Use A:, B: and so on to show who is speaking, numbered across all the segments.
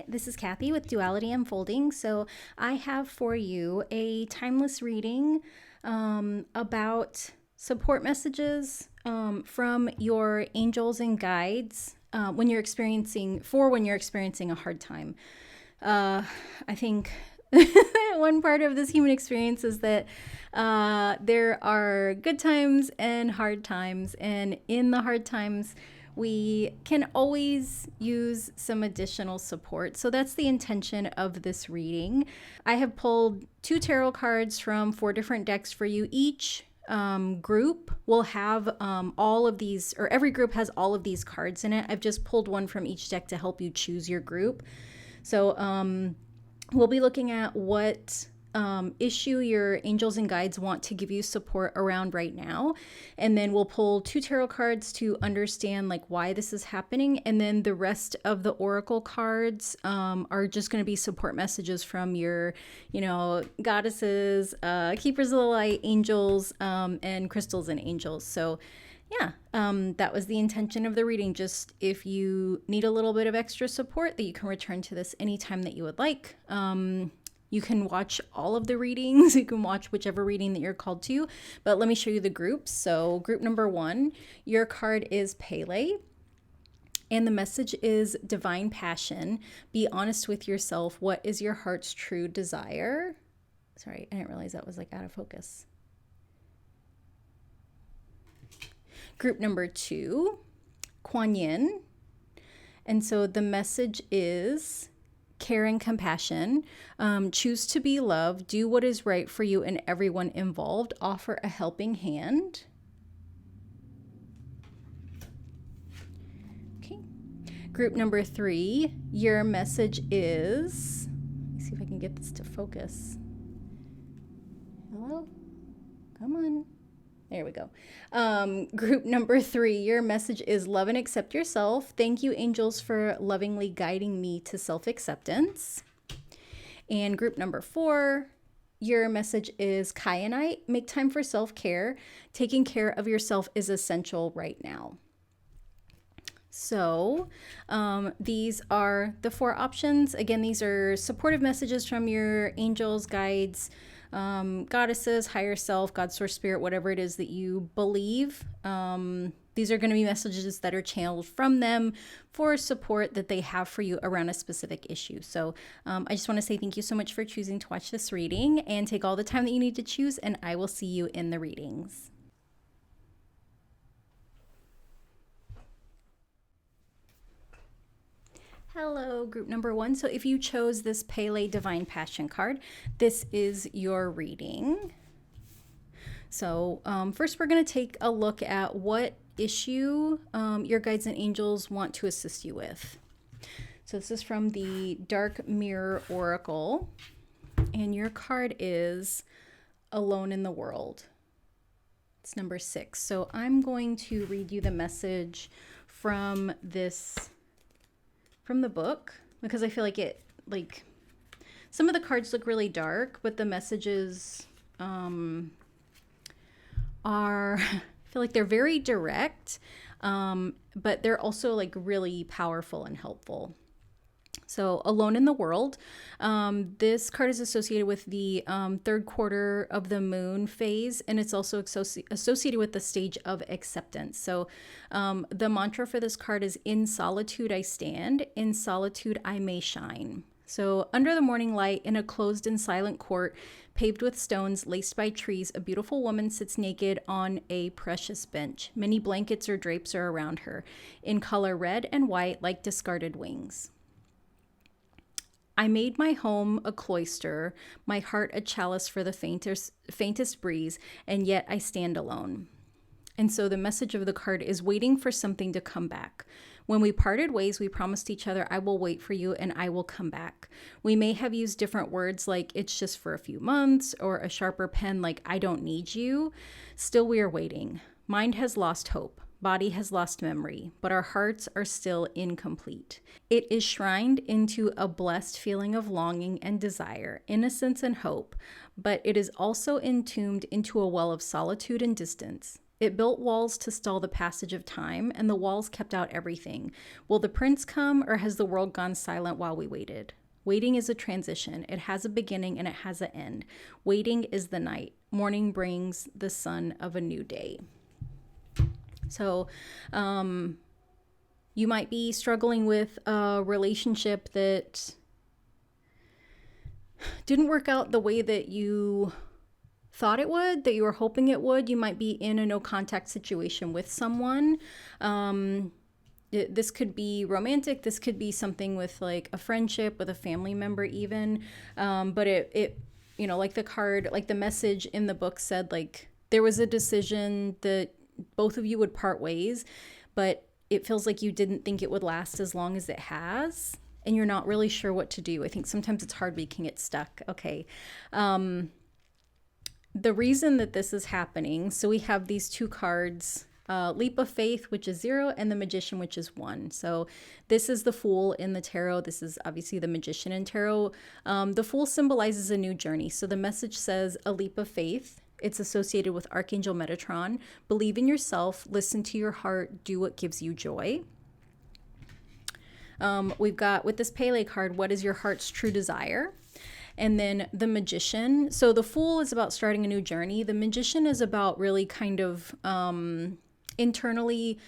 A: Hi, this is Kathy with Duality Unfolding. So I have for you a timeless reading about support messages from your angels and guides when you're experiencing a hard time. I think one part of this human experience is that there are good times and hard times, and in the hard times, we can always use some additional support. So that's the intention of this reading. I have pulled 2 tarot cards from 4 different decks for you. Each group will have all of these, or every group has all of these cards in it. I've just pulled one from each deck to help you choose your group. So we'll be looking at what issue your angels and guides want to give you support around right now. And then we'll pull 2 tarot cards to understand like why this is happening. And then the rest of the oracle cards are just going to be support messages from your, goddesses, keepers of the light, angels, and crystals and angels. So yeah, that was the intention of the reading. Just if you need a little bit of extra support, that you can return to this anytime that you would like. You can watch all of the readings. You can watch whichever reading that you're called to. But let me show you the groups. So group number 1, your card is Pele. And the message is divine passion. Be honest with yourself. What is your heart's true desire? Sorry, I didn't realize that was like out of focus. Group number 2, Kuan Yin. And so the message is care and compassion. Choose to be loved. Do what is right for you and everyone involved. Offer a helping hand. Okay. Group number 3, your message is, let me see if I can get this to focus. Hello? Come on. There we go. Group number 3, your message is love and accept yourself. Thank you, angels, for lovingly guiding me to self-acceptance. And group number 4, your message is Kyanite. Make time for self-care. Taking care of yourself is essential right now. So these are the 4 options. Again, these are supportive messages from your angels, guides, goddesses, higher self, God, source, spirit, whatever it is that you believe. These are going to be messages that are channeled from them for support that they have for you around a specific issue. So I just want to say thank you so much for choosing to watch this reading, and take all the time that you need to choose, and I will see you in the readings. Hello, group number 1. So if you chose this Pele Divine Passion card, this is your reading. So first we're going to take a look at what issue your guides and angels want to assist you with. So this is from the Dark Mirror Oracle, and your card is Alone in the World. It's number 6. So I'm going to read you the message from the book, because I feel like some of the cards look really dark, but the messages I feel like they're very direct, but they're also like really powerful and helpful. So Alone in the World, this card is associated with the 3rd quarter of the moon phase, and it's also associated with the stage of acceptance. So the mantra for this card is, in solitude I stand, in solitude I may shine. So under the morning light, in a closed and silent court, paved with stones, laced by trees, a beautiful woman sits naked on a precious bench. Many blankets or drapes are around her, in color red and white like discarded wings. I made my home a cloister, my heart a chalice for the faintest breeze, and yet I stand alone. And so the message of the card is waiting for something to come back. When we parted ways, we promised each other, I will wait for you and I will come back. We may have used different words like it's just for a few months, or a sharper pen like I don't need you. Still, we are waiting. Mind has lost hope. Body has lost memory, but our hearts are still incomplete. It is shrined into a blessed feeling of longing and desire, innocence and hope, but it is also entombed into a well of solitude and distance. It built walls to stall the passage of time, and the walls kept out everything. Will the prince come, or has the world gone silent while we waited? Waiting is a transition. It has a beginning and it has an end. Waiting is the night. Morning brings the sun of a new day. So, you might be struggling with a relationship that didn't work out the way that you thought it would, that you were hoping it would. You might be in a no contact situation with someone. This could be romantic. This could be something with like a friendship with a family member even. But it, like the card, like the message in the book said, like there was a decision that both of you would part ways, but it feels like you didn't think it would last as long as it has, and you're not really sure what to do. I think sometimes it's hard. We can get stuck. Okay. The reason that this is happening, so we have these two cards, Leap of Faith, which is 0, and the Magician, which is 1. So this is the Fool in the tarot. This is obviously the Magician in tarot. The Fool symbolizes a new journey. So the message says a leap of faith. It's associated with Archangel Metatron. Believe in yourself, listen to your heart, do what gives you joy. We've got with this Pele card, what is your heart's true desire? And then the Magician. So the Fool is about starting a new journey. The Magician is about really kind of internally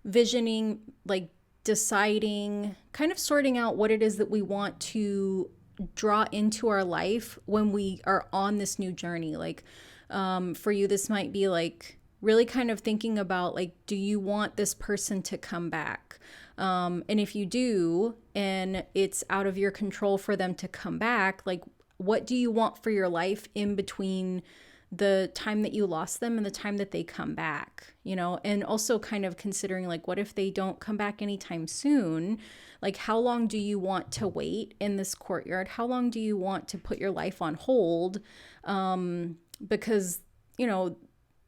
A: visioning, like deciding, kind of sorting out what it is that we want to draw into our life when we are on this new journey. Like for you, this might be like really kind of thinking about like, do you want this person to come back? And if you do, and it's out of your control for them to come back, like what do you want for your life in between the time that you lost them and the time that they come back, and also kind of considering like, what if they don't come back anytime soon? Like, how long do you want to wait in this courtyard? How long do you want to put your life on hold? Because,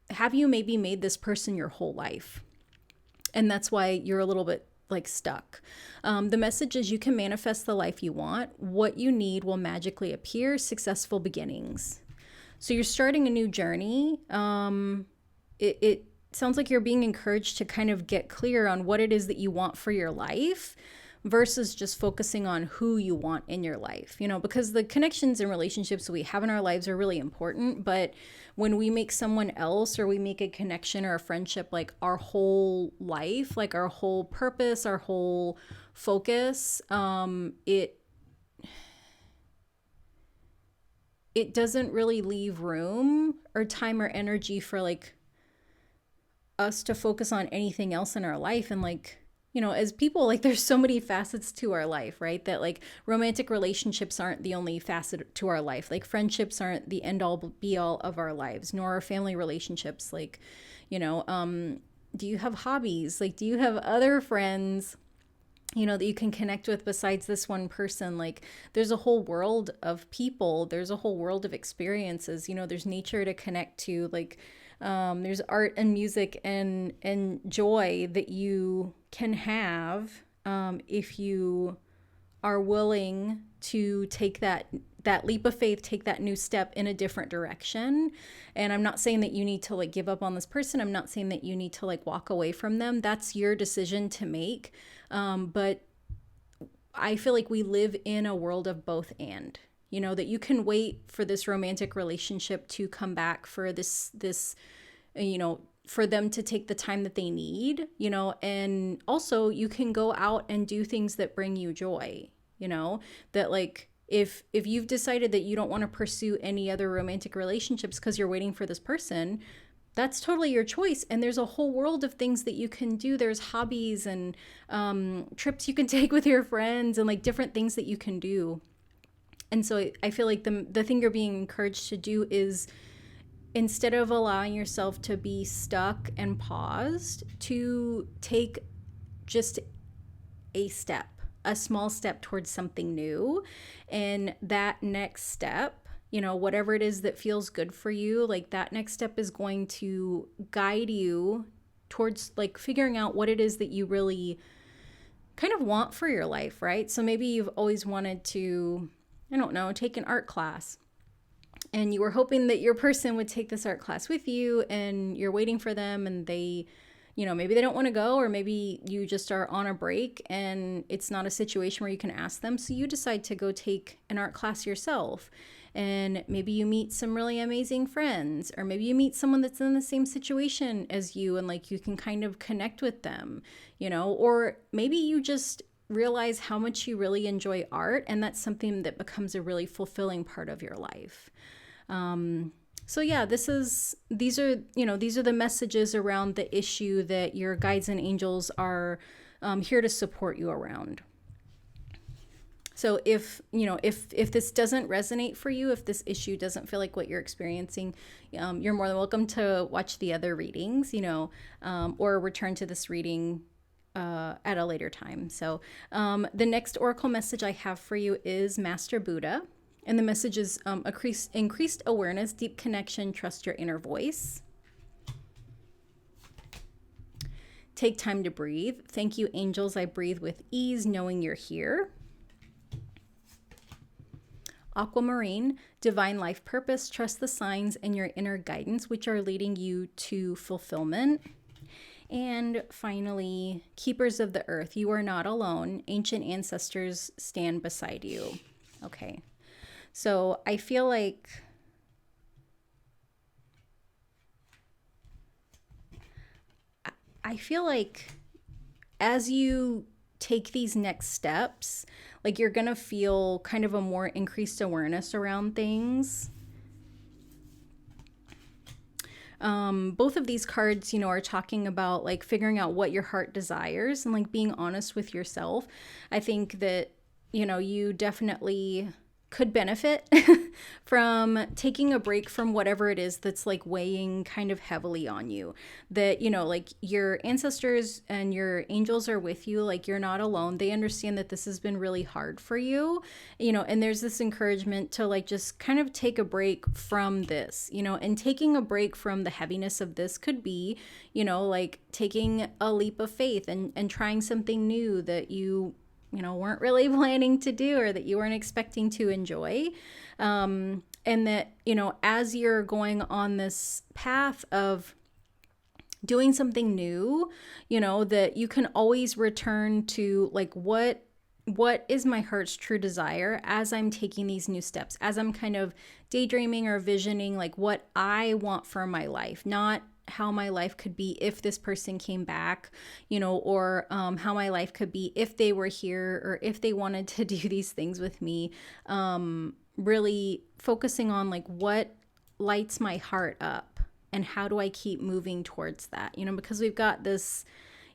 A: have you maybe made this person your whole life? And that's why you're a little bit like stuck. The message is you can manifest the life you want. What you need will magically appear. Successful beginnings. So you're starting a new journey. It sounds like you're being encouraged to kind of get clear on what it is that you want for your life versus just focusing on who you want in your life, because the connections and relationships we have in our lives are really important. But when we make someone else, or we make a connection or a friendship, like our whole life, like our whole purpose, our whole focus, it doesn't really leave room or time or energy for like us to focus on anything else in our life. And like, as people, like there's so many facets to our life, right? That like romantic relationships aren't the only facet to our life. Like friendships aren't the end all be all of our lives, nor are family relationships. Like, do you have hobbies? Like, do you have other friends, that you can connect with besides this one person? Like there's a whole world of people. There's a whole world of experiences, there's nature to connect to. Like, there's art and music and joy that you can have if you are willing to take that leap of faith, take that new step in a different direction. And I'm not saying that you need to like give up on this person. I'm not saying that you need to like walk away from them. That's your decision to make. But I feel like we live in a world of both and. That you can wait for this romantic relationship to come back, for this, for them to take the time that they need, and also you can go out and do things that bring you joy, that like, if you've decided that you don't want to pursue any other romantic relationships because you're waiting for this person, that's totally your choice. And there's a whole world of things that you can do. There's hobbies and trips you can take with your friends and like different things that you can do. And so I feel like the thing you're being encouraged to do is, instead of allowing yourself to be stuck and paused, to take just a small step towards something new. And that next step, whatever it is that feels good for you, like that next step is going to guide you towards like figuring out what it is that you really kind of want for your life, right? So maybe you've always wanted to, I don't know, take an art class. and you were hoping that your person would take this art class with you, and you're waiting for them, and they, maybe they don't want to go, or maybe you just are on a break and it's not a situation where you can ask them. So you decide to go take an art class yourself. And maybe you meet some really amazing friends, or maybe you meet someone that's in the same situation as you, and like you can kind of connect with them, or maybe you just realize how much you really enjoy art, and that's something that becomes a really fulfilling part of your life. So yeah, these are the messages around the issue that your guides and angels are here to support you around. So if this doesn't resonate for you, if this issue doesn't feel like what you're experiencing, you're more than welcome to watch the other readings, or return to this reading at a later time. So the next oracle message I have for you is Master Buddha. And the message is increased awareness, deep connection, trust your inner voice. Take time to breathe. Thank you, angels. I breathe with ease, knowing you're here. Aquamarine, divine life purpose. Trust the signs and your inner guidance, which are leading you to fulfillment. And finally, keepers of the earth. You are not alone. Ancient ancestors stand beside you. Okay. So I feel like as you take these next steps, like you're going to feel kind of a more increased awareness around things. Both of these cards, are talking about like figuring out what your heart desires and like being honest with yourself. I think that, you definitely could benefit from taking a break from whatever it is that's like weighing kind of heavily on you. That, like your ancestors and your angels are with you, like you're not alone. They understand that this has been really hard for you, and there's this encouragement to like just kind of take a break from this, and taking a break from the heaviness of this could be, like taking a leap of faith and trying something new that you weren't really planning to do, or that you weren't expecting to enjoy. And that, as you're going on this path of doing something new, that you can always return to like, what is my heart's true desire as I'm taking these new steps, as I'm kind of daydreaming or visioning like what I want for my life, not how my life could be if this person came back, or how my life could be if they were here, or if they wanted to do these things with me. Really focusing on like what lights my heart up, and how do I keep moving towards that, because we've got this,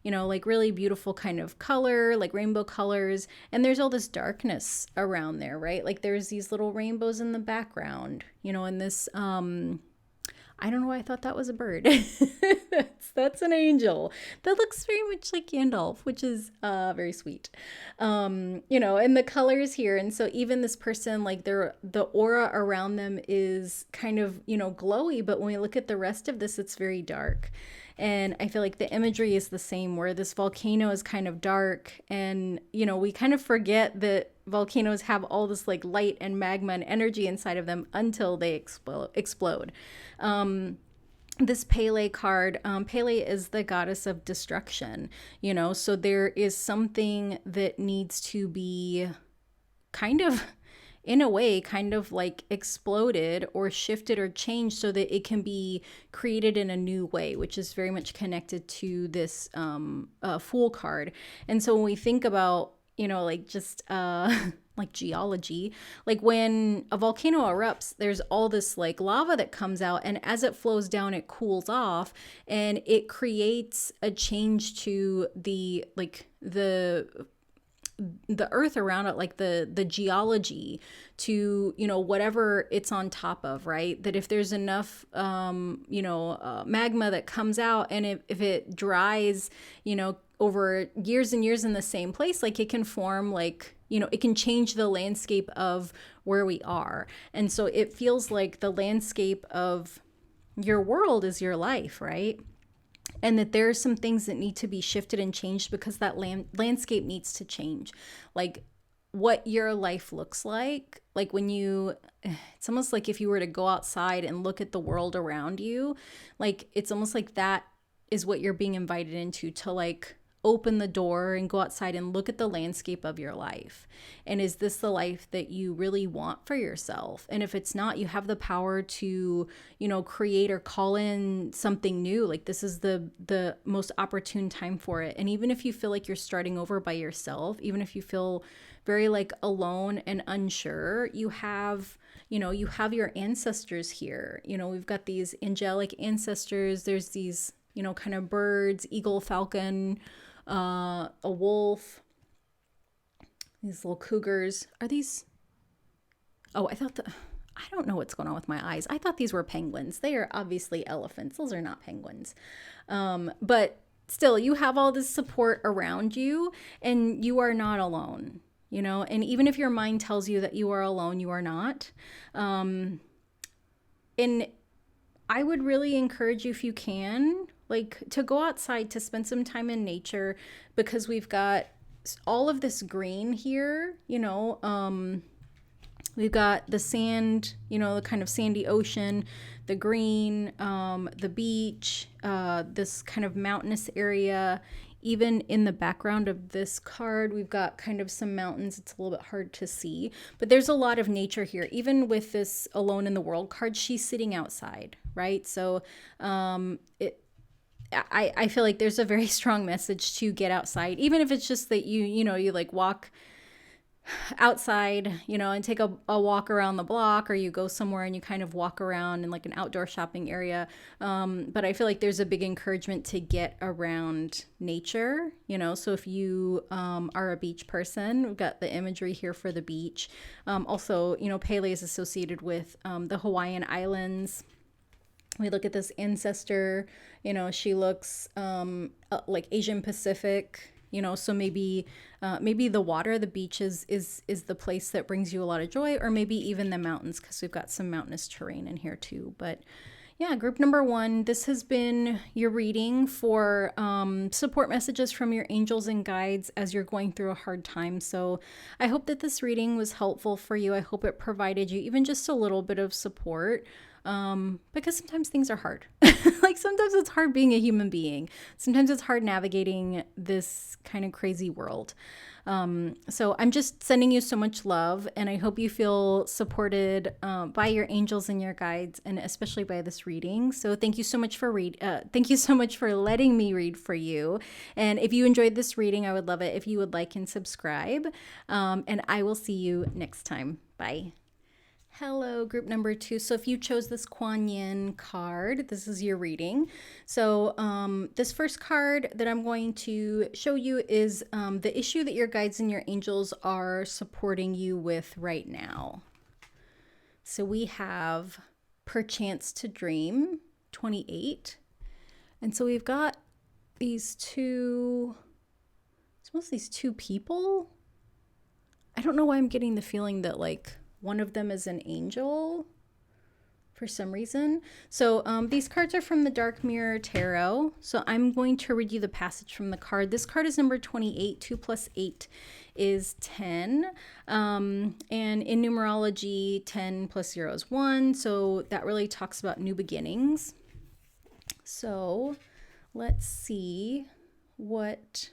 A: like really beautiful kind of color, like rainbow colors, and there's all this darkness around there, right? Like there's these little rainbows in the background, and this, I don't know why I thought that was a bird. That's an angel. That looks very much like Gandalf, which is very sweet. And the colors here. And so even this person, like the aura around them is kind of, glowy. But when we look at the rest of this, it's very dark. And I feel like the imagery is the same, where this volcano is kind of dark, and, we kind of forget that volcanoes have all this like light and magma and energy inside of them until they explode. This Pele card, Pele is the goddess of destruction, so there is something that needs to be kind of, in a way, kind of like exploded or shifted or changed so that it can be created in a new way, which is very much connected to this Fool card. And so when we think about, like just like geology, like when a volcano erupts, there's all this like lava that comes out, and as it flows down, it cools off, and it creates a change to the earth around it, like the geology to, whatever it's on top of, right? That if there's enough, magma that comes out, and if it dries, over years and years in the same place, like it can form like, it can change the landscape of where we are. And so it feels like the landscape of your world is your life, right? And that there are some things that need to be shifted and changed because that landscape needs to change. Like what your life looks like when you, it's almost like if you were to go outside and look at the world around you, like it's almost like that is what you're being invited into, to like open the door and go outside and look at the landscape of your life. And is this the life that you really want for yourself? And if it's not, you have the power to, you know, create or call in something new. Like this is the most opportune time for it. And even if you feel like you're starting over by yourself, even if you feel very like alone and unsure, you have, you know, you have your ancestors here. You know, we've got these angelic ancestors. There's these, you know, kind of birds, eagle, falcon, a wolf, these little cougars. Are these? Oh, I don't know what's going on with my eyes. I thought these were penguins. They are obviously elephants. Those are not penguins. But still, you have all this support around you, and you are not alone, you know? And even if your mind tells you that you are alone, you are not. And I would really encourage you, if you can, like to go outside, to spend some time in nature, because we've got all of this green here, you know, we've got the sand, you know, the kind of sandy ocean, the green, the beach, this kind of mountainous area. Even in the background of this card, we've got kind of some mountains. It's a little bit hard to see, but there's a lot of nature here. Even with this Alone in the World card, she's sitting outside, right? So I feel like there's a very strong message to get outside, even if it's just that you know, you like walk outside, you know, and take a walk around the block, or you go somewhere and you kind of walk around in like an outdoor shopping area. But I feel like there's a big encouragement to get around nature, you know. So if you are a beach person, we've got the imagery here for the beach. Also, you know, Pele is associated with the Hawaiian Islands. We look at this ancestor, you know, she looks like Asian Pacific, you know, so maybe the water, the beach is the place that brings you a lot of joy, or maybe even the mountains, because we've got some mountainous terrain in here too. But yeah, group number 1, this has been your reading for support messages from your angels and guides as you're going through a hard time. So I hope that this reading was helpful for you. I hope it provided you even just a little bit of support. Because sometimes things are hard. Like sometimes it's hard being a human being. Sometimes it's hard navigating this kind of crazy world. So I'm just sending you so much love, and I hope you feel supported by your angels and your guides, and especially by this reading. So thank you so much for thank you so much for letting me read for you. And if you enjoyed this reading, I would love it if you would like and subscribe. And I will see you next time. Bye. Hello, group number 2. So if you chose this Kuan Yin card, this is your reading. So this first card that I'm going to show you is the issue that your guides and your angels are supporting you with right now. So we have Perchance to Dream, 28. And so we've got these two, it's mostly these two people. I don't know why I'm getting the feeling that like one of them is an angel for some reason. So these cards are from the Dark Mirror Tarot. So I'm going to read you the passage from the card. This card is number 28. 2 plus 8 is 10. And in numerology, 10 plus 0 is 1. So that really talks about new beginnings. So let's see what...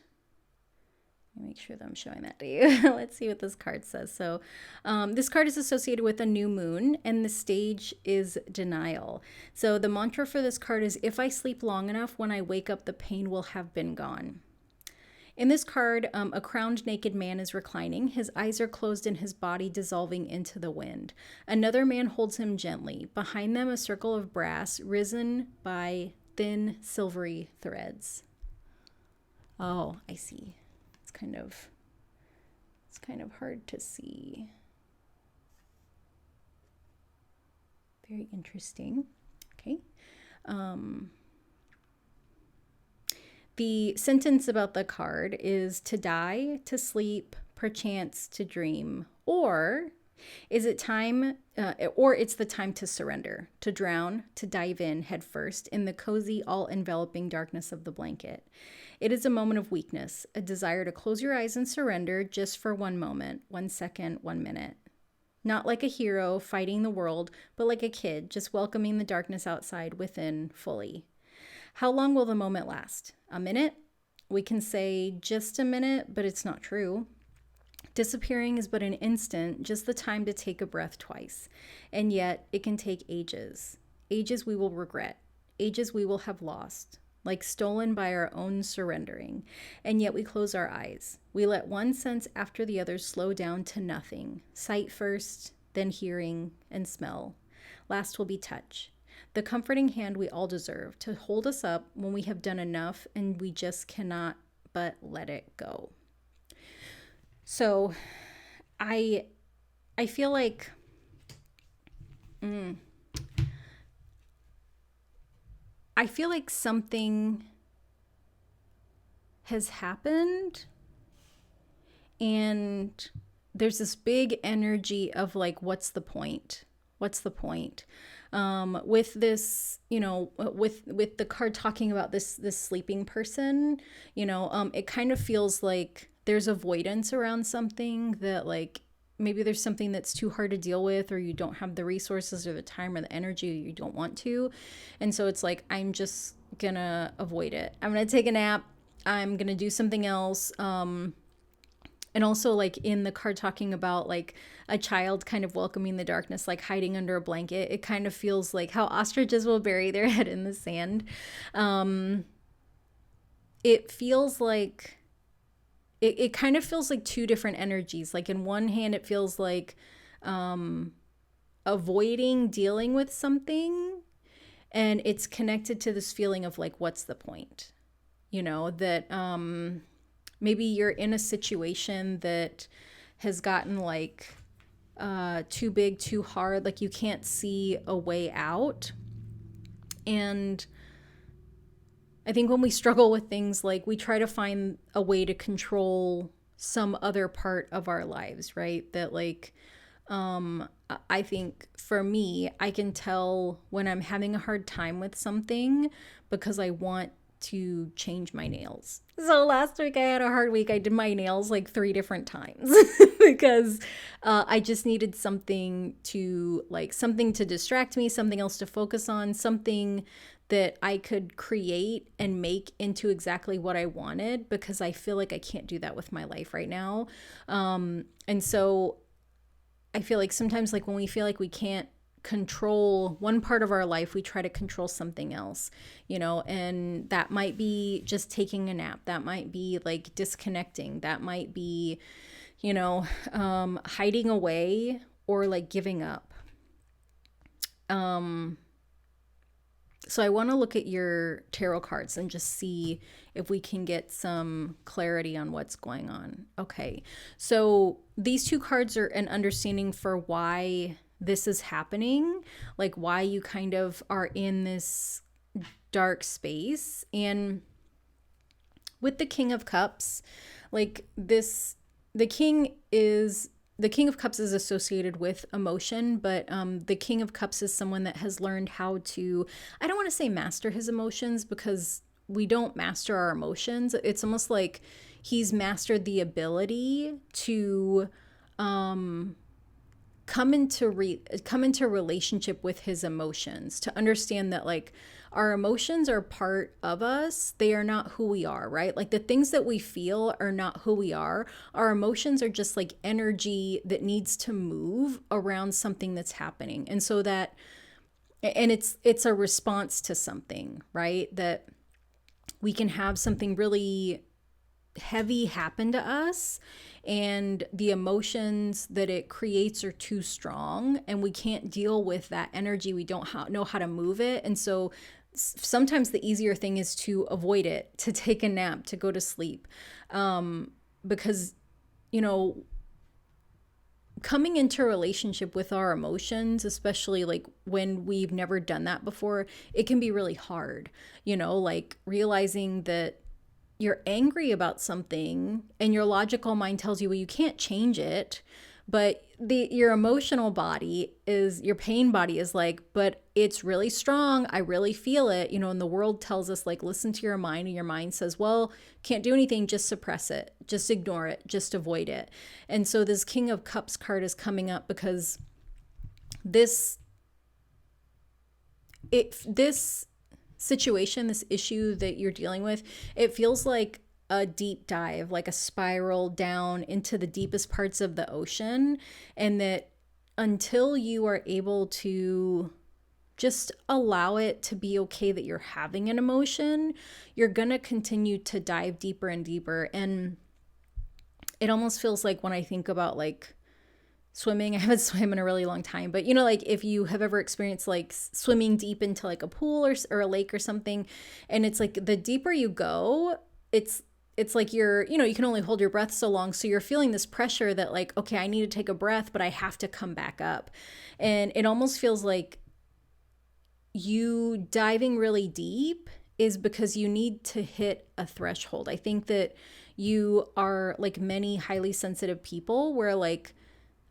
A: Make sure that I'm showing that to you. Let's see what this card says. So this card is associated with a new moon, and the stage is denial. So the mantra for this card is, if I sleep long enough, when I wake up, the pain will have been gone. In this card, a crowned naked man is reclining. His eyes are closed and his body dissolving into the wind. Another man holds him gently. Behind them, a circle of brass risen by thin silvery threads. Oh, I see. It's kind of hard to see. Very interesting. Okay. The sentence about the card is to die, to sleep, perchance to dream, or is it time, or it's the time to surrender, to drown, to dive in head first in the cozy, all-enveloping darkness of the blanket. It is a moment of weakness, a desire to close your eyes and surrender just for 1 moment, 1 second, 1 minute. Not like a hero fighting the world, but like a kid just welcoming the darkness outside within fully. How long will the moment last? A minute? We can say just a minute, but it's not true. Disappearing is but an instant, just the time to take a breath twice. And yet, it can take ages. Ages we will regret. Ages we will have lost, like stolen by our own surrendering. And yet we close our eyes. We let one sense after the other slow down to nothing. Sight first, then hearing and smell. Last will be touch. The comforting hand we all deserve to hold us up when we have done enough and we just cannot but let it go. So I feel like I feel like something has happened and there's this big energy of like, what's the point? What's the point? With this, with the card talking about this sleeping person, it kind of feels like there's avoidance around something that like maybe there's something that's too hard to deal with, or you don't have the resources or the time or the energy, or you don't want to. And so it's like, I'm just gonna avoid it. I'm gonna take a nap. I'm gonna do something else. And also like in the card talking about like a child kind of welcoming the darkness, like hiding under a blanket. It kind of feels like how ostriches will bury their head in the sand. It feels like, it kind of feels like two different energies. Like in one hand, it feels like avoiding dealing with something. And it's connected to this feeling of like, what's the point? That maybe you're in a situation that has gotten like too big, too hard, like you can't see a way out. And I think when we struggle with things, like we try to find a way to control some other part of our lives, right? That like, I think for me, I can tell when I'm having a hard time with something because I want to change my nails. So last week I had a hard week. I did my nails like 3 different times because I just needed something to distract me, something else to focus on, something that I could create and make into exactly what I wanted, because I feel like I can't do that with my life right now. And so I feel like sometimes like when we feel like we can't control one part of our life, we try to control something else, and that might be just taking a nap. That might be like disconnecting. That might be, hiding away or like giving up. So I want to look at your tarot cards and just see if we can get some clarity on what's going on. Okay. So these 2 cards are an understanding for why this is happening, like why you kind of are in this dark space. And with the King of Cups, like this, the King of Cups is associated with emotion, but the King of Cups is someone that has learned how to, I don't want to say master his emotions, because we don't master our emotions. It's almost like he's mastered the ability to come into relationship with his emotions, to understand that like our emotions are part of us. They are not who we are, right? Like the things that we feel are not who we are. Our emotions are just like energy that needs to move around something that's happening. And so that, and it's a response to something, right? That we can have something really heavy happen to us, and the emotions that it creates are too strong, and we can't deal with that energy. We don't know how to move it. And so sometimes the easier thing is to avoid it, to take a nap, to go to sleep, because coming into a relationship with our emotions, especially like when we've never done that before, it can be really hard. Like realizing that you're angry about something and your logical mind tells you, well, you can't change it, But your emotional body is, your pain body is like, but it's really strong. I really feel it. And the world tells us like, listen to your mind. And your mind says, well, can't do anything. Just suppress it. Just ignore it. Just avoid it. And so this King of Cups card is coming up because this situation, this issue that you're dealing with, it feels like a deep dive, like a spiral down into the deepest parts of the ocean. And that until you are able to just allow it to be okay that you're having an emotion, you're going to continue to dive deeper and deeper. And it almost feels like when I think about like swimming, I haven't swam in a really long time, but like if you have ever experienced like swimming deep into like a pool or a lake or something, and it's like the deeper you go, it's like you can only hold your breath so long. So you're feeling this pressure that like, okay, I need to take a breath, but I have to come back up. And it almost feels like you diving really deep is because you need to hit a threshold. I think that you are like many highly sensitive people where like,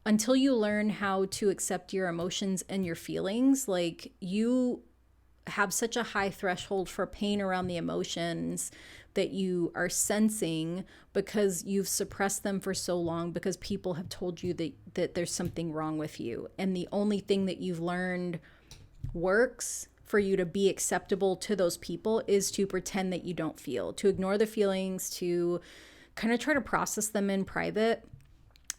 A: until you learn how to accept your emotions and your feelings, like you have such a high threshold for pain around the emotions that you are sensing because you've suppressed them for so long because people have told you that there's something wrong with you. And the only thing that you've learned works for you to be acceptable to those people is to pretend that you don't feel, to ignore the feelings, to kind of try to process them in private.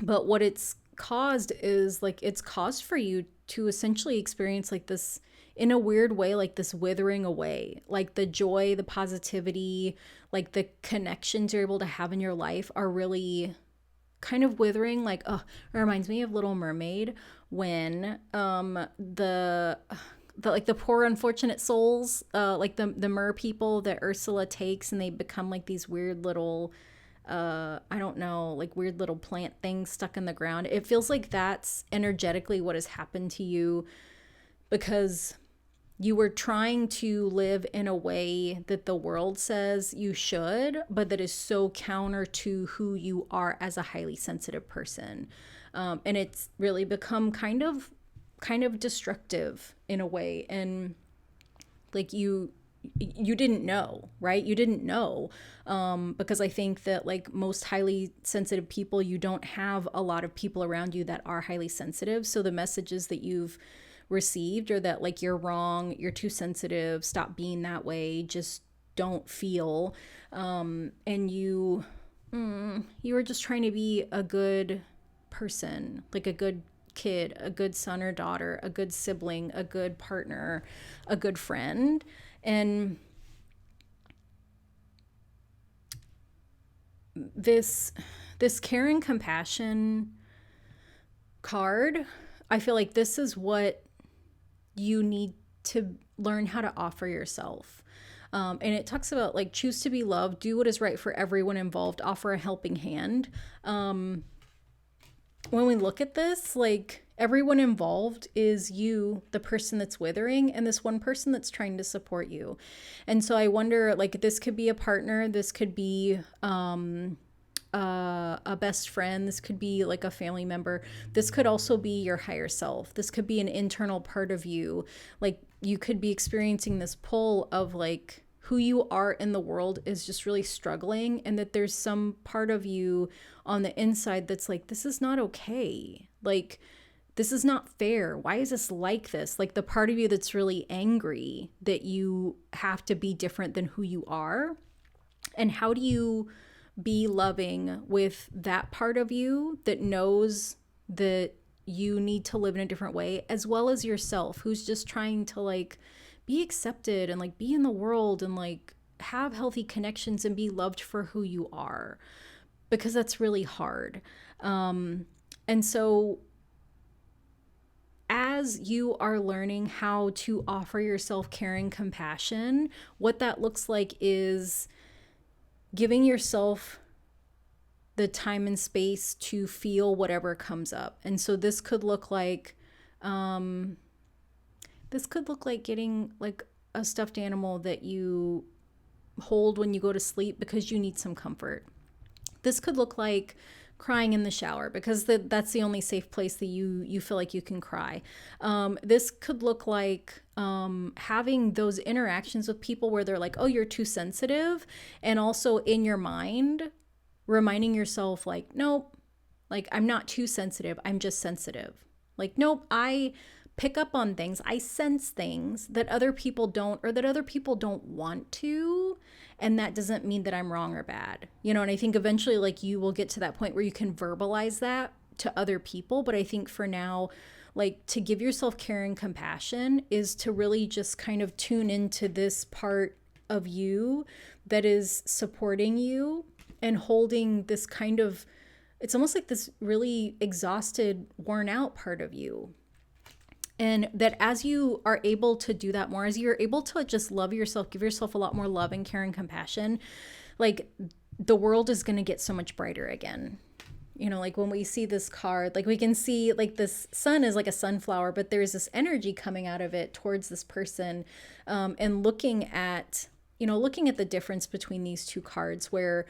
A: But what it's caused is like, it's caused for you to essentially experience like this, in a weird way, like this withering away, like the joy, the positivity, like the connections you're able to have in your life are really kind of withering. Like, oh, it reminds me of Little Mermaid when the like the poor unfortunate souls, like the mer people that Ursula takes, and they become like these weird little I don't know, like weird little plant things stuck in the ground. It feels like that's energetically what has happened to you because you were trying to live in a way that the world says you should, but that is so counter to who you are as a highly sensitive person. And it's really become kind of destructive in a way. And like you didn't know, right? You didn't know, because I think that like most highly sensitive people, you don't have a lot of people around you that are highly sensitive. So the messages that you've received are that like, you're wrong, you're too sensitive, stop being that way, just don't feel. And you were just trying to be a good person, like a good kid, a good son or daughter, a good sibling, a good partner, a good friend. And this care and compassion card, I feel like this is what you need to learn how to offer yourself. And it talks about like, choose to be loved, do what is right for everyone involved, offer a helping hand. When we look at this, like everyone involved is you, the person that's withering, and this one person that's trying to support you. And so I wonder, like, this could be a partner, this could be a best friend, this could be like a family member, this could also be your higher self, this could be an internal part of you. Like you could be experiencing this pull of like, who you are in the world is just really struggling, and that there's some part of you on the inside that's like, this is not okay. Like, this is not fair. Why is this like this? Like the part of you that's really angry that you have to be different than who you are. And how do you be loving with that part of you that knows that you need to live in a different way, as well as yourself, who's just trying to like be accepted and like be in the world and like have healthy connections and be loved for who you are, because that's really hard. And so as you are learning how to offer yourself care and compassion, what that looks like is giving yourself the time and space to feel whatever comes up. And so this could look like getting like a stuffed animal that you hold when you go to sleep because you need some comfort. This could look like crying in the shower, because that's the only safe place that you feel like you can cry. This could look like having those interactions with people where they're like, oh, you're too sensitive. And also in your mind, reminding yourself like, nope, like I'm not too sensitive. I'm just sensitive. Like, nope, I pick up on things. I sense things that other people don't, or that other people don't want to. And that doesn't mean that I'm wrong or bad, and I think eventually like you will get to that point where you can verbalize that to other people. But I think for now, like, to give yourself care and compassion is to really just kind of tune into this part of you that is supporting you and holding this kind of, it's almost like this really exhausted, worn out part of you. And that as you are able to do that more, as you're able to just love yourself, give yourself a lot more love and care and compassion, like the world is going to get so much brighter again. Like when we see this card, like we can see like this sun is like a sunflower, but there's this energy coming out of it towards this person. And looking at the difference between these two cards where,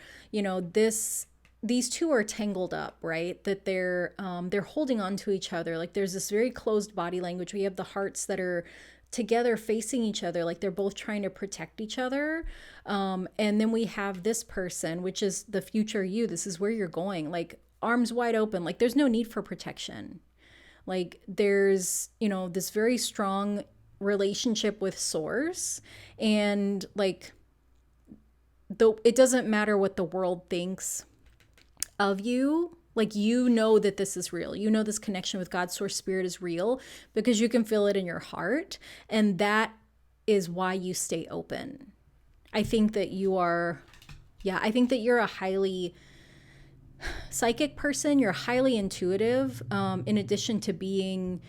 A: these two are tangled up, right? That they're holding on to each other. Like there's this very closed body language. We have the hearts that are together facing each other, like they're both trying to protect each other. And then we have this person, which is the future you. This is where you're going, like arms wide open. Like there's no need for protection. Like there's, this very strong relationship with source. And like, though it doesn't matter what the world thinks of you, like that this is real. This connection with God, source, spirit is real because you can feel it in your heart. And that is why you stay open. I think that you're a highly psychic person. You're highly intuitive, in addition to being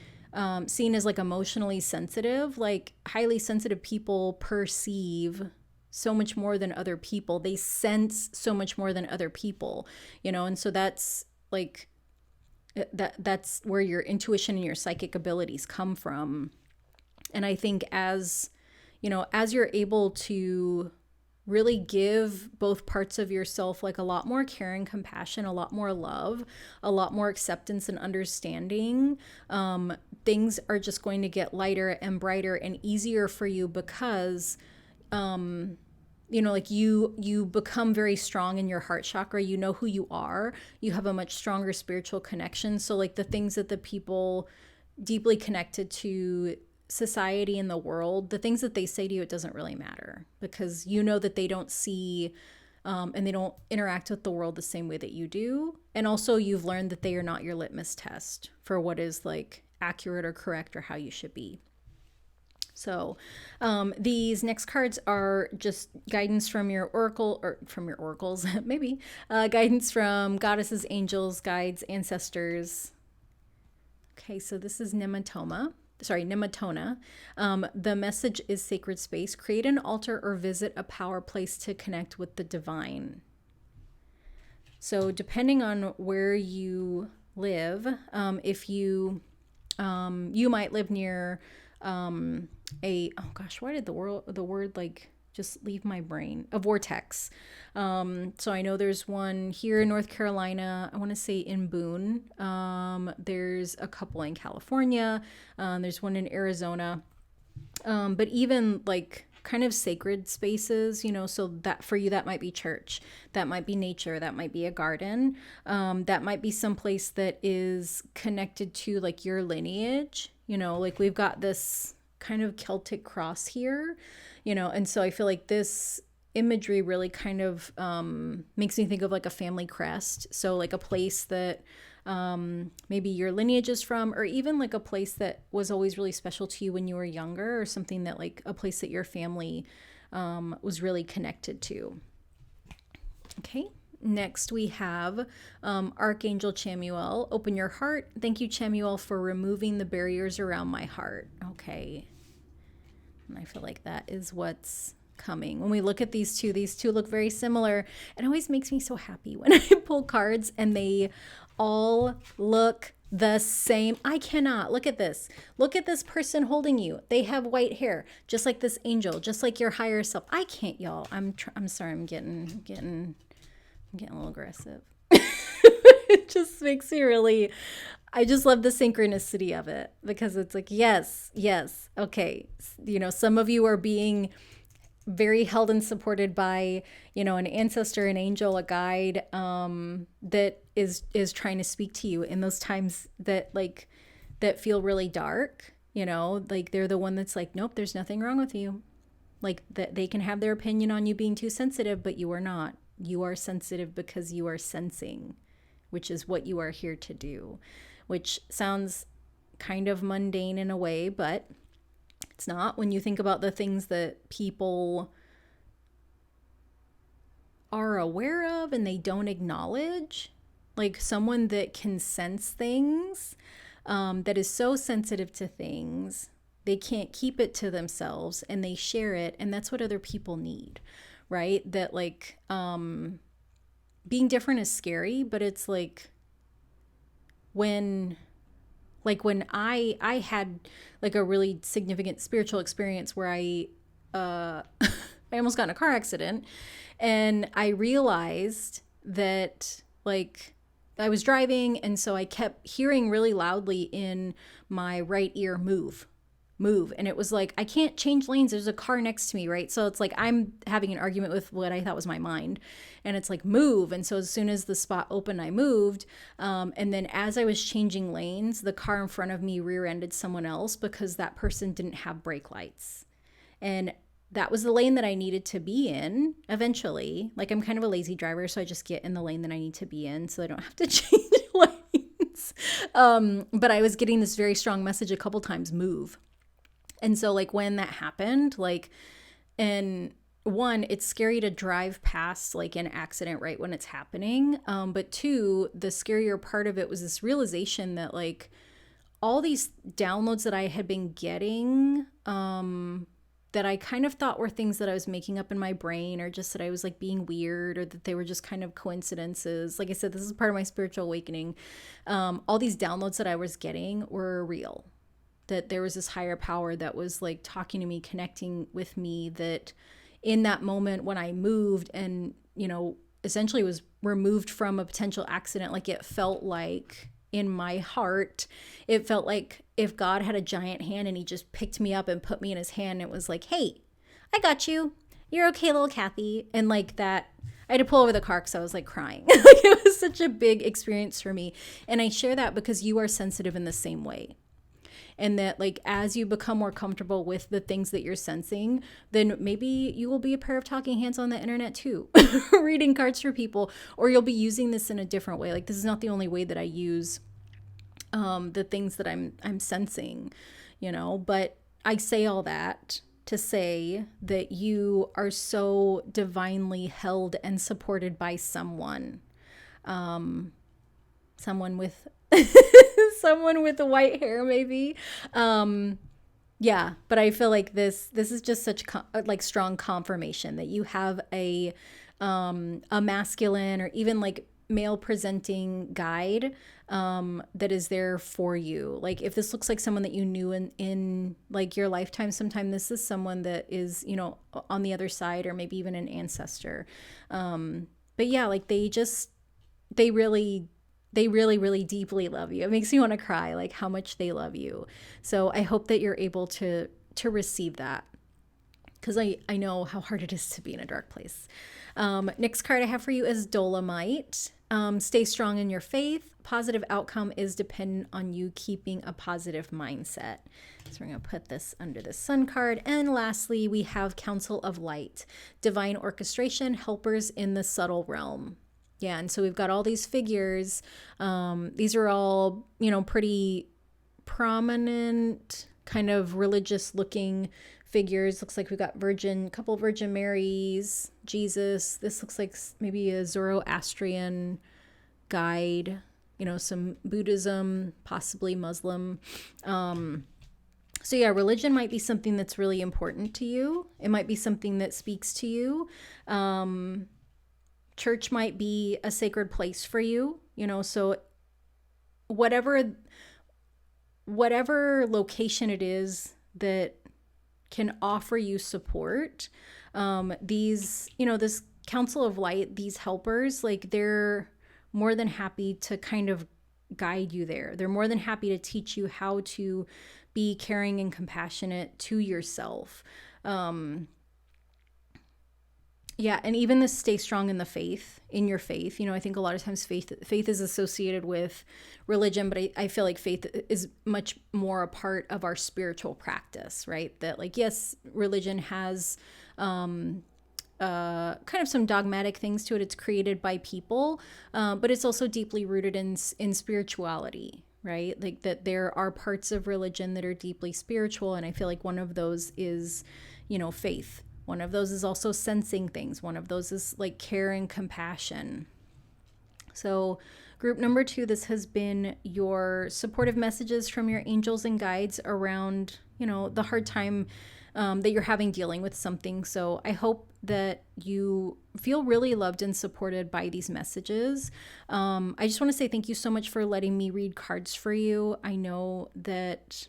A: seen as like emotionally sensitive. Like highly sensitive people perceive so much more than other people. They sense so much more than other people, and so that's like that's where your intuition and your psychic abilities come from. And I think as you're able to really give both parts of yourself like a lot more care and compassion, a lot more love, a lot more acceptance and understanding, things are just going to get lighter and brighter and easier for you because like you become very strong in your heart chakra. You know who you are. You have a much stronger spiritual connection. So like the things that the people deeply connected to society and the world, the things that they say to you, it doesn't really matter because that they don't see and they don't interact with the world the same way that you do. And also you've learned that they are not your litmus test for what is like accurate or correct or how you should be. So these next cards are just guidance from your oracle, or from your oracles, maybe, guidance from goddesses, angels, guides, ancestors. Okay, so this is Nematona. The message is sacred space. Create an altar or visit a power place to connect with the divine. So depending on where you live, if you might live near why did the word like just leave my brain? A vortex. So I know there's one here in North Carolina. I want to say in Boone. There's a couple in California. There's one in Arizona. But even like kind of sacred spaces, so that for you, that might be church, that might be nature, that might be a garden, that might be someplace that is connected to like your lineage, like we've got this kind of Celtic cross here, and so I feel like this imagery really kind of makes me think of like a family crest. So like a place that maybe your lineage is from, or even like a place that was always really special to you when you were younger, or something that like a place that your family was really connected to. Okay. Next we have Archangel Chamuel. Open your heart. Thank you, Chamuel, for removing the barriers around my heart. Okay. And I feel like that is what's coming. When we look at these two look very similar. It always makes me so happy when I pull cards and they all look the same. I cannot. Look at this. Look at this person holding you. They have white hair, just like this angel, just like your higher self. I can't, y'all. I'm sorry. I'm getting a little aggressive. It just makes me really, I just love the synchronicity of it because it's like, yes, yes, okay. Some of you are being very held and supported by, an ancestor, an angel, a guide, that is trying to speak to you in those times that feel really dark. Like they're the one that's like, nope, there's nothing wrong with you. Like that they can have their opinion on you being too sensitive, but you are not. You are sensitive because you are sensing, which is what you are here to do, which sounds kind of mundane in a way, but it's not when you think about the things that people are aware of and they don't acknowledge. Like someone that can sense things, that is so sensitive to things, they can't keep it to themselves and they share it. And that's what other people need, right? That being different is scary, but it's when I had like a really significant spiritual experience where I I almost got in a car accident, and I realized that I was driving, and so I kept hearing really loudly in my right ear, move, and it was like, I can't change lanes, there's a car next to me, right? So it's like I'm having an argument with what I thought was my mind, and it's like, move. And so as soon as the spot opened, I moved, and then as I was changing lanes, the car in front of me rear-ended someone else because that person didn't have brake lights, and that was the lane that I needed to be in eventually. Like, I'm kind of a lazy driver, so I just get in the lane that I need to be in so I don't have to change lanes. But I was getting this very strong message a couple times, move. And so when that happened, and one, it's scary to drive past an accident right when it's happening. But two, the scarier part of it was this realization that all these downloads that I had been getting, that I kind of thought were things that I was making up in my brain, or just that I was being weird, or that they were just kind of coincidences. Like I said, this is part of my spiritual awakening. All these downloads that I was getting were real, that there was this higher power that was talking to me, connecting with me, that in that moment when I moved and, essentially was removed from a potential accident, it felt like in my heart, it felt like if God had a giant hand and he just picked me up and put me in his hand, it was like, hey, I got you. You're okay, little Kathy. And that, I had to pull over the car because I was crying. It was such a big experience for me. And I share that because you are sensitive in the same way. And that as you become more comfortable with the things that you're sensing, then maybe you will be a pair of talking hands on the internet too, reading cards for people, or you'll be using this in a different way. This is not the only way that I use the things that I'm sensing, but I say all that to say that you are so divinely held and supported by someone with someone with the white hair, maybe. Yeah, but I feel like this is just such strong confirmation that you have a masculine or even male presenting guide that is there for you. If this looks like someone that you knew in your lifetime, sometime this is someone that is on the other side, or maybe even an ancestor. But yeah, they really really deeply love you. It makes me want to cry, how much they love you. So I hope that you're able to receive that, because I know how hard it is to be in a dark place. Next card I have for you is Dolomite. Stay strong in your faith. Positive outcome is dependent on you keeping a positive mindset. So we're going to put this under the Sun card. And lastly, we have Council of Light. Divine orchestration, helpers in the subtle realm. Yeah, and so we've got all these figures. These are all, pretty prominent, kind of religious-looking figures. Looks like we've got a couple Virgin Marys, Jesus. This looks like maybe a Zoroastrian guide. Some Buddhism, possibly Muslim. So yeah, religion might be something that's really important to you. It might be something that speaks to you. Church might be a sacred place for you, so whatever location it is that can offer you support, these, this Council of Light, these helpers, they're more than happy to kind of guide you there. They're more than happy to teach you how to be caring and compassionate to yourself. Yeah, and even to stay strong in the faith, in your faith. I think a lot of times faith is associated with religion, but I feel like faith is much more a part of our spiritual practice, right? That like, yes, religion has kind of some dogmatic things to it. It's created by people, but it's also deeply rooted in spirituality, right? Like that there are parts of religion that are deeply spiritual, and I feel like one of those is, faith. One of those is also sensing things. One of those is like care and compassion. So group number 2, this has been your supportive messages from your angels and guides around, the hard time that you're having dealing with something. So I hope that you feel really loved and supported by these messages. I just want to say thank you so much for letting me read cards for you. I know that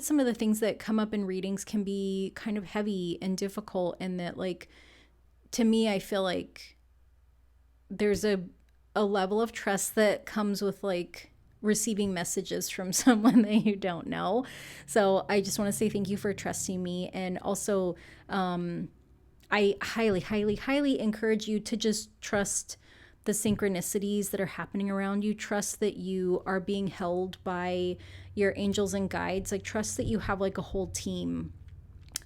A: some of the things that come up in readings can be kind of heavy and difficult, and that, like, to me, I feel like there's a level of trust that comes with like receiving messages from someone that you don't know. So I just want to say thank you for trusting me. And also, I highly, highly, highly encourage you to just trust the synchronicities that are happening around you. Trust that you are being held by your angels and guides. Like, trust that you have like a whole team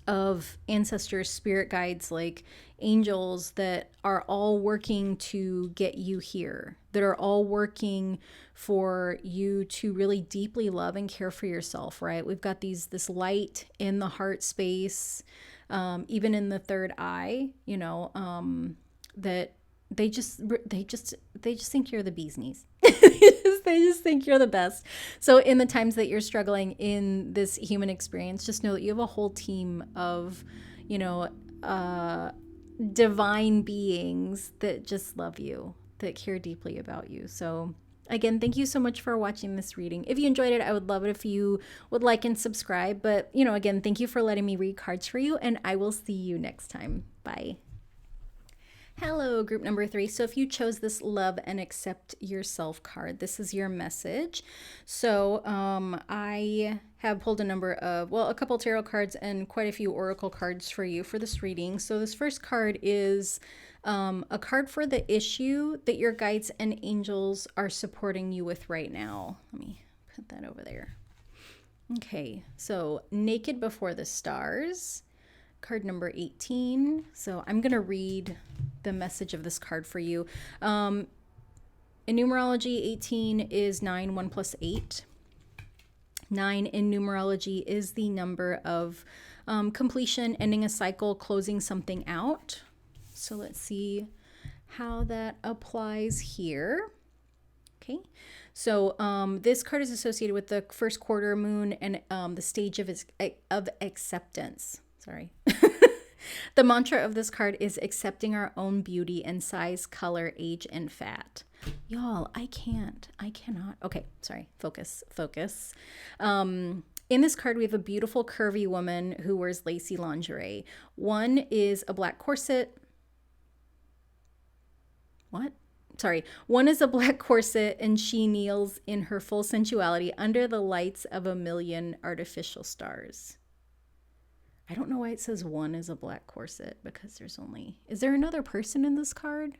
A: of ancestors, spirit guides, like angels that are all working to get you here, that are all working for you to really deeply love and care for yourself, right? We've got this light in the heart space, even in the third eye, that they just think you're the bee's knees. They just think you're the best. So in the times that you're struggling in this human experience, just know that you have a whole team of, divine beings that just love you, that care deeply about you. So again, thank you so much for watching this reading. If you enjoyed it, I would love it if you would like and subscribe. But, again, thank you for letting me read cards for you, and I will see you next time. Bye. Hello, group number 3. So if you chose this Love and Accept Yourself card, this is your message. So I have pulled a couple tarot cards and quite a few oracle cards for you for this reading. So this first card is a card for the issue that your guides and angels are supporting you with right now. Let me put that over there. Okay, so Naked Before the Stars. Card number 18. So I'm going to read the message of this card for you. In numerology, 18 is 9, 1 plus 8. 9 in numerology is the number of completion, ending a cycle, closing something out. So let's see how that applies here. Okay, so this card is associated with the first quarter moon and the stage of acceptance. Sorry. The mantra of this card is accepting our own beauty and size, color, age, and fat. Y'all, I cannot. Okay, sorry. Focus. In this card, we have a beautiful curvy woman who wears lacy lingerie. One is a black corset. One is a black corset, and she kneels in her full sensuality under the lights of a million artificial stars. I don't know why it says one is a black corset, because is there another person in this card?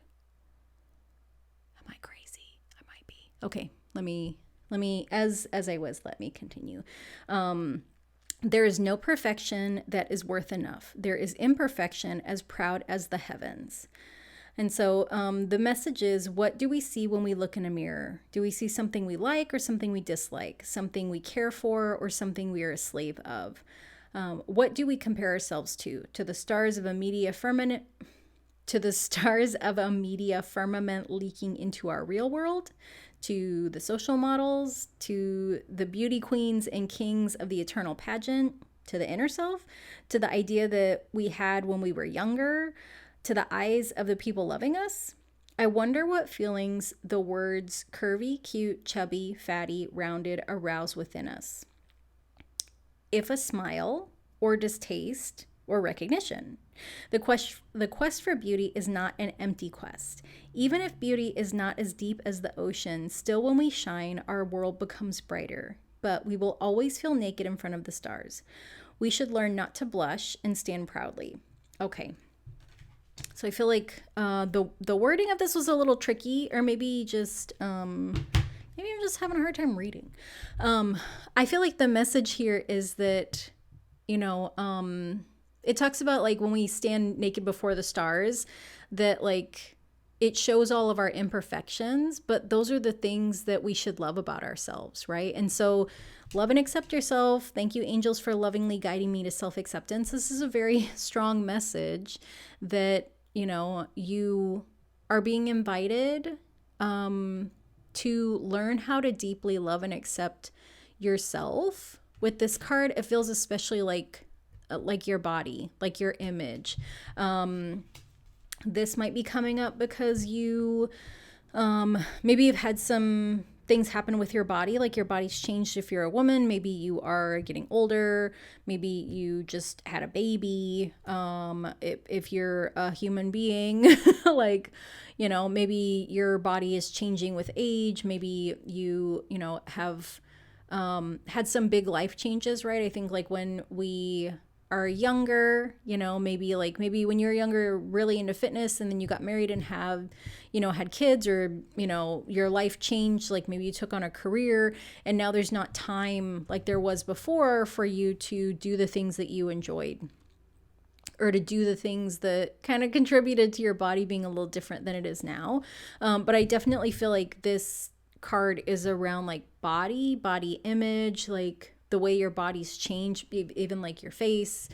A: Am I crazy? I might be. Okay, let me, let me continue. There is no perfection that is worth enough. There is imperfection as proud as the heavens. And so the message is, what do we see when we look in a mirror? Do we see something we like or something we dislike? Something we care for or something we are a slave of? What do we compare ourselves to? To the stars of a media firmament? To the stars of a media firmament leaking into our real world? To the social models? To the beauty queens and kings of the eternal pageant? To the inner self? To the idea that we had when we were younger? To the eyes of the people loving us? I wonder what feelings the words curvy, cute, chubby, fatty, rounded arouse within us. If a smile or distaste, or recognition. The quest for beauty is not an empty quest. Even if beauty is not as deep as the ocean, still when we shine, our world becomes brighter. But we will always feel naked in front of the stars. We should learn not to blush and stand proudly. Okay. So I feel like the wording of this was a little tricky, or maybe I'm just having a hard time reading. I feel like the message here is that, it talks about like when we stand naked before the stars, that like it shows all of our imperfections, but those are the things that we should love about ourselves, right? And so love and accept yourself. Thank you, angels, for lovingly guiding me to self-acceptance. This is a very strong message that, you are being invited to learn how to deeply love and accept yourself. With this card, it feels especially like your body, like your image. This might be coming up because you maybe you've had some things happen with your body, like your body's changed if you're a woman. Maybe you are getting older. Maybe you just had a baby. If you're a human being, like, maybe your body is changing with age. Maybe you have had some big life changes, right? I think like when we are younger, maybe when you're younger, really into fitness, and then you got married and had kids, or, your life changed, like maybe you took on a career and now there's not time like there was before for you to do the things that you enjoyed, or to do the things that kind of contributed to your body being a little different than it is now. But I definitely feel like this card is around like body image, like the way your body's changed, even like your face.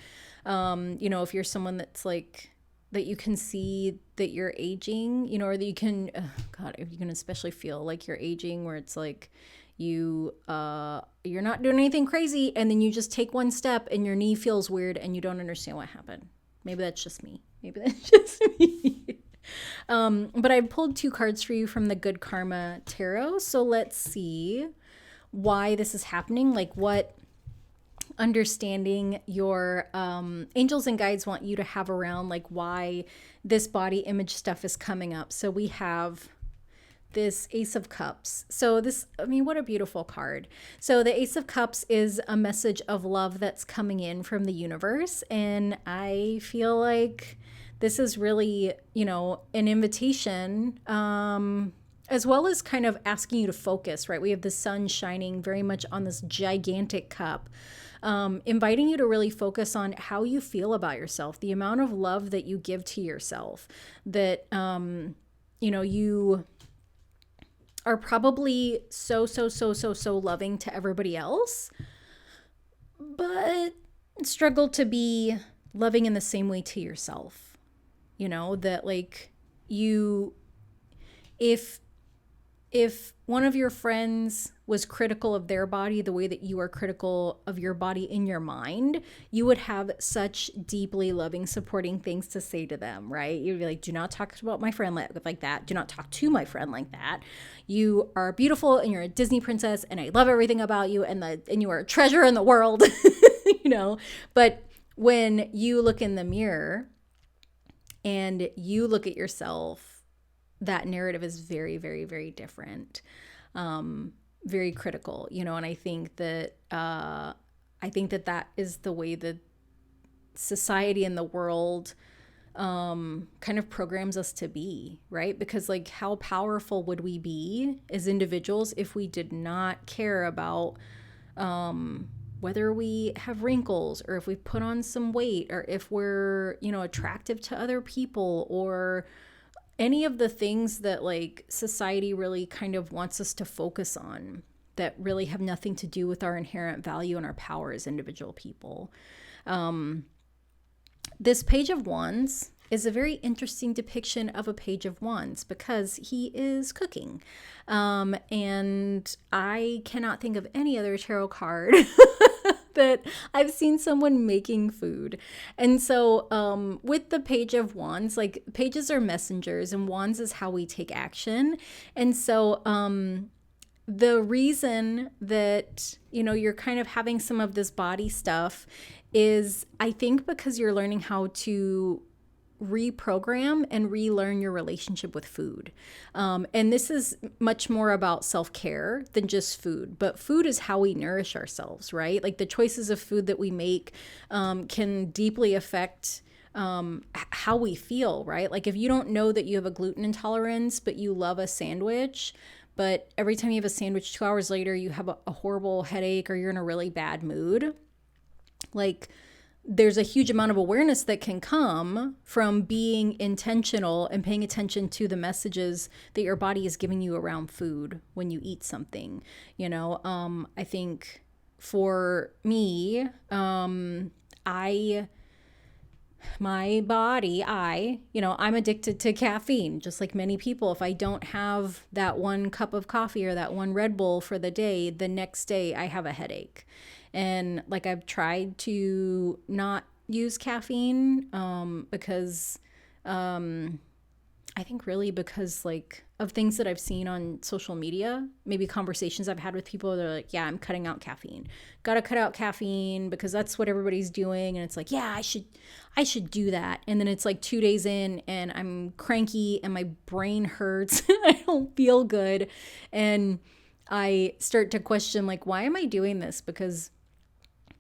A: If you're someone that's like, that you can see that you're aging, or that you can, if you can especially feel like you're aging, where it's like you're not doing anything crazy, and then you just take one step and your knee feels weird and you don't understand what happened. Maybe that's just me. But I pulled 2 cards for you from the Good Karma Tarot. So let's see why this is happening, like what understanding your angels and guides want you to have around like why this body image stuff is coming up. So we have this Ace of Cups. So what a beautiful card. So the Ace of Cups is a message of love that's coming in from the universe, and I feel like this is really, an invitation, as well as kind of asking you to focus, right? We have the sun shining very much on this gigantic cup, inviting you to really focus on how you feel about yourself, the amount of love that you give to yourself, that, you are probably so loving to everybody else, but struggle to be loving in the same way to yourself. That like if one of your friends was critical of their body the way that you are critical of your body in your mind, you would have such deeply loving, supporting things to say to them, right? You'd be like, do not talk about my friend like that. Do not talk to my friend like that. You are beautiful and you're a Disney princess and I love everything about you, and you are a treasure in the world, But when you look in the mirror and you look at yourself, that narrative is very, very, very different, very critical, and I think that that is the way that society and the world kind of programs us to be, right? Because like, how powerful would we be as individuals if we did not care about whether we have wrinkles, or if we put on some weight, or if we're, attractive to other people, or any of the things that like society really kind of wants us to focus on that really have nothing to do with our inherent value and our power as individual people. This Page of Wands is a very interesting depiction of a Page of Wands because he is cooking. And I cannot think of any other tarot card that I've seen someone making food. And so with the Page of Wands, like pages are messengers and wands is how we take action. And so the reason that, you're kind of having some of this body stuff is, I think, because you're learning how to reprogram and relearn your relationship with food. And this is much more about self-care than just food, but food is how we nourish ourselves, right? Like the choices of food that we make can deeply affect how we feel, right? Like if you don't know that you have a gluten intolerance, but you love a sandwich, but every time you have a sandwich 2 hours later, you have a horrible headache or you're in a really bad mood, like there's a huge amount of awareness that can come from being intentional and paying attention to the messages that your body is giving you around food when you eat something. I think for me, I'm addicted to caffeine, just like many people. If I don't have that one cup of coffee or that one Red Bull for the day, the next day I have a headache. And like I've tried to not use caffeine because I think really because like of things that I've seen on social media, maybe conversations I've had with people, they're like, yeah, I'm cutting out caffeine. Got to cut out caffeine because that's what everybody's doing. And it's like, yeah, I should do that. And then it's like 2 days in and I'm cranky and my brain hurts. I don't feel good. And I start to question like, why am I doing this? Because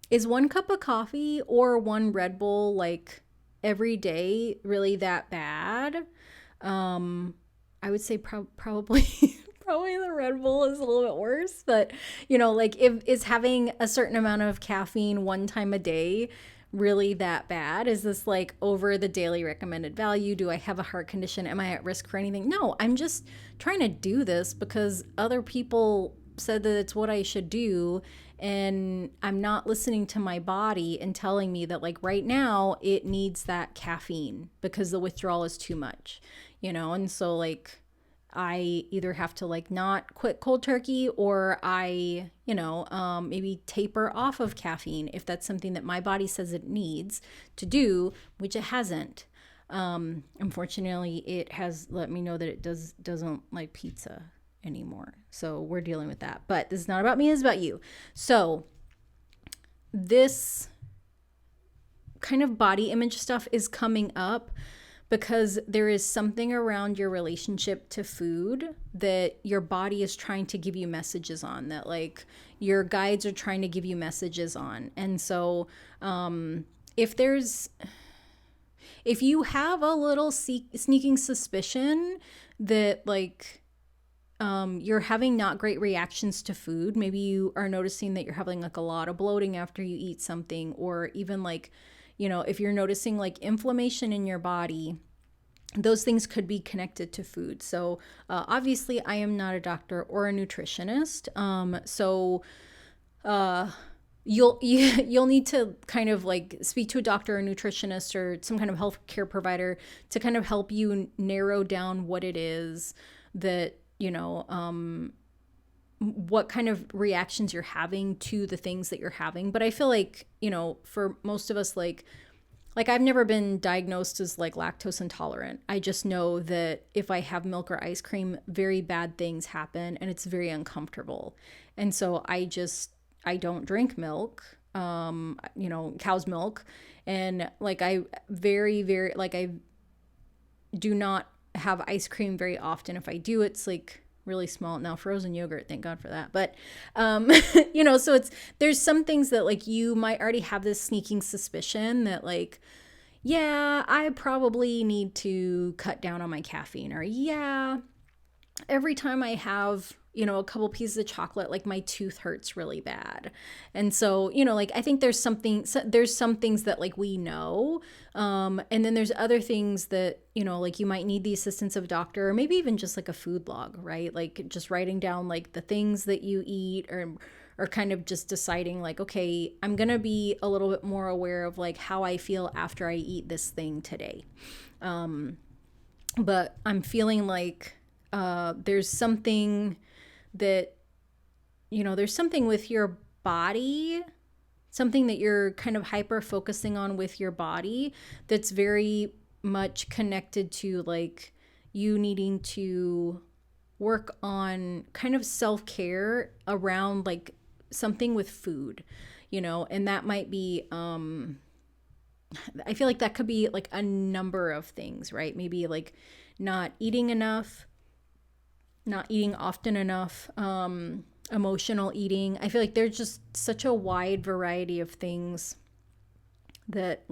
A: is one cup of coffee or one Red Bull like every day really that bad? I would say probably probably the Red Bull is a little bit worse, but like if is having a certain amount of caffeine one time a day really that bad? Is this like over the daily recommended value? Do I have a heart condition? Am I at risk for anything? No, I'm just trying to do this because other people said that it's what I should do, and I'm not listening to my body and telling me that like right now it needs that caffeine because the withdrawal is too much, and so like I either have to like not quit cold turkey or I, maybe taper off of caffeine if that's something that my body says it needs to do, which it hasn't. Unfortunately, it has let me know that it doesn't like pizza anymore. So we're dealing with that. But this is not about me, it's about you. So this kind of body image stuff is coming up because there is something around your relationship to food that your body is trying to give you messages on, that like your guides are trying to give you messages on. And so if you have a little sneaking suspicion that like you're having not great reactions to food, maybe you are noticing that you're having like a lot of bloating after you eat something, or even like, if you're noticing like inflammation in your body, those things could be connected to food. So obviously I am not a doctor or a nutritionist. You'll need to kind of like speak to a doctor or a nutritionist or some kind of healthcare provider to kind of help you narrow down what it is that, what kind of reactions you're having to the things that you're having. But I feel like, for most of us, like I've never been diagnosed as like lactose intolerant. I just know that if I have milk or ice cream, very bad things happen and it's very uncomfortable. And so I don't drink milk, cow's milk. And like I do not have ice cream very often. If I do, it's like really small. Now frozen yogurt, thank God for that. But so there's some things that like you might already have this sneaking suspicion that like, yeah, I probably need to cut down on my caffeine, or yeah, every time I have a couple pieces of chocolate, like my tooth hurts really bad. And so, like I think there's some things that like we know. And then there's other things that, like you might need the assistance of a doctor, or maybe even just like a food log, right? Like just writing down like the things that you eat, or kind of just deciding like, okay, I'm going to be a little bit more aware of like how I feel after I eat this thing today. But I'm feeling like there's something that, there's something with your body, something that you're kind of hyper focusing on with your body that's very much connected to like you needing to work on kind of self-care around like something with food, and that might be, I feel like that could be like a number of things, right? Maybe like not eating enough, not eating often enough, emotional eating. I feel like there's just such a wide variety of things that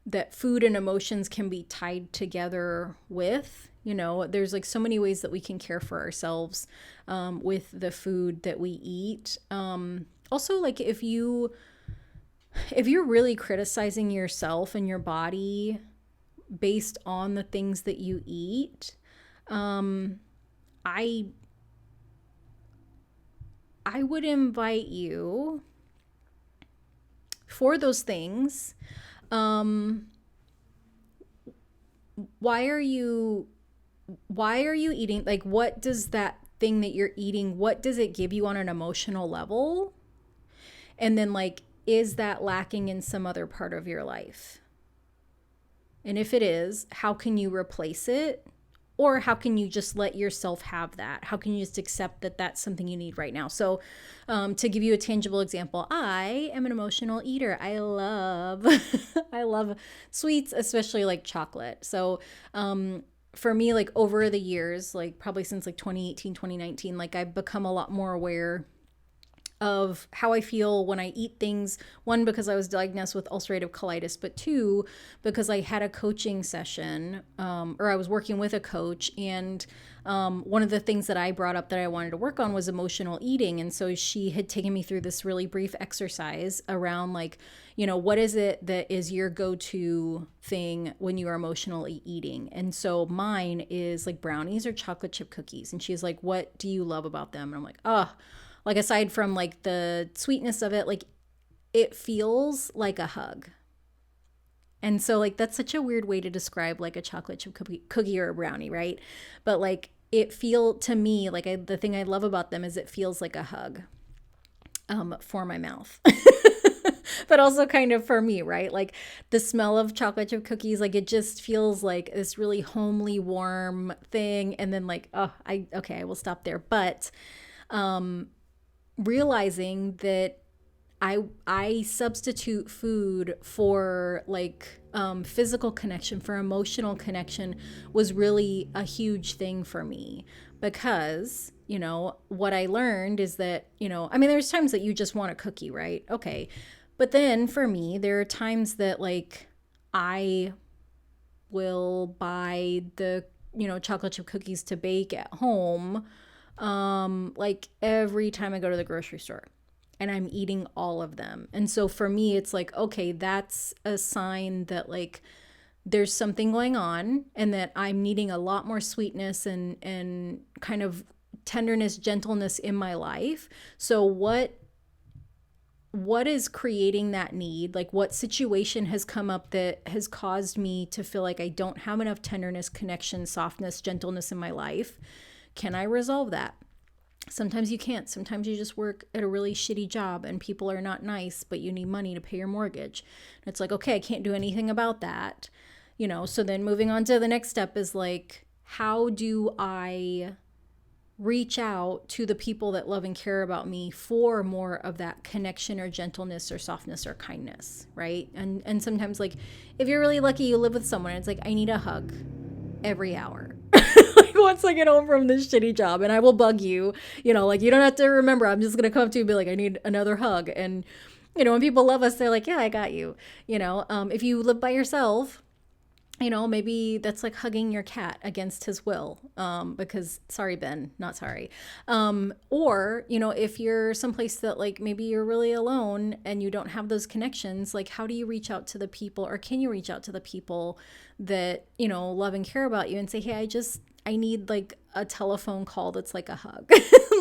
A: that food and emotions can be tied together with. There's like so many ways that we can care for ourselves with the food that we eat. Also, like if you're really criticizing yourself and your body based on the things that you eat, I would invite you for those things. Why are you eating? Like, what does that thing that you're eating, what does it give you on an emotional level? And then like, is that lacking in some other part of your life? And if it is, how can you replace it? Or how can you just let yourself have that? How can you just accept that that's something you need right now? So to give you a tangible example, I am an emotional eater. I love I love sweets, especially like chocolate. So for me, like over the years, like probably since like 2018, 2019, like I've become a lot more aware of how I feel when I eat things. One, because I was diagnosed with ulcerative colitis, but two, because I had a coaching session, or I was working with a coach, and one of the things that I brought up that I wanted to work on was emotional eating. And so she had taken me through this really brief exercise around like, what is it that is your go-to thing when you are emotionally eating? And so mine is like brownies or chocolate chip cookies. And she's like, what do you love about them? And I'm like, like aside from like the sweetness of it, like it feels like a hug. And so like that's such a weird way to describe like a chocolate chip cookie or a brownie, right? But like to me, like the thing I love about them is it feels like a hug for my mouth. But also kind of for me, right? Like the smell of chocolate chip cookies, like it just feels like this really homely, warm thing. And then like, I will stop there. But realizing that I substitute food for like physical connection, for emotional connection, was really a huge thing for me. Because what I learned is that there's times that you just want a cookie, right? Okay, but then for me there are times that like I will buy the chocolate chip cookies to bake at home, like every time I go to the grocery store, and I'm eating all of them. And so for me, it's like, okay, that's a sign that like there's something going on and that I'm needing a lot more sweetness and kind of tenderness, gentleness in my life. So what is creating that need? Like what situation has come up that has caused me to feel like I don't have enough tenderness, connection, softness, gentleness in my life? Can I resolve that? Sometimes you can't. Sometimes you just work at a really shitty job and people are not nice, but you need money to pay your mortgage. And it's like, okay, I can't do anything about that. So then moving on to the next step is like, how do I reach out to the people that love and care about me for more of that connection or gentleness or softness or kindness, right? And sometimes like if you're really lucky, you live with someone, it's like, I need a hug every hour. Like once I get home from this shitty job, and I will bug you, like you don't have to remember, I'm just gonna come up to you and be like, I need another hug. And when people love us, they're like, yeah, I got you. If you live by yourself, maybe that's like hugging your cat against his will, because sorry, Ben, not sorry. Or, if you're someplace that like maybe you're really alone and you don't have those connections, like how do you reach out to the people, or can you reach out to the people that, love and care about you and say, hey, I need like a telephone call that's like a hug,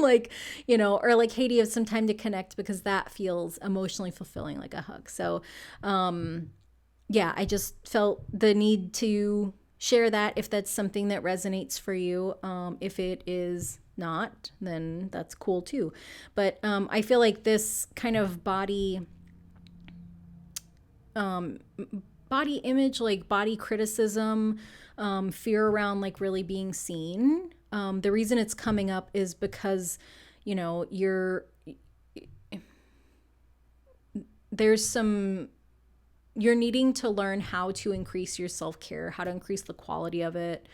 A: like, or like, hey, do you have some time to connect? Because that feels emotionally fulfilling, like a hug. So, yeah, I just felt the need to share that if that's something that resonates for you. If it is not, then that's cool too. But I feel like this kind of body image, like body criticism, fear around like really being seen, the reason it's coming up is because, there's some, you're needing to learn how to increase your self-care, how to increase the quality of it,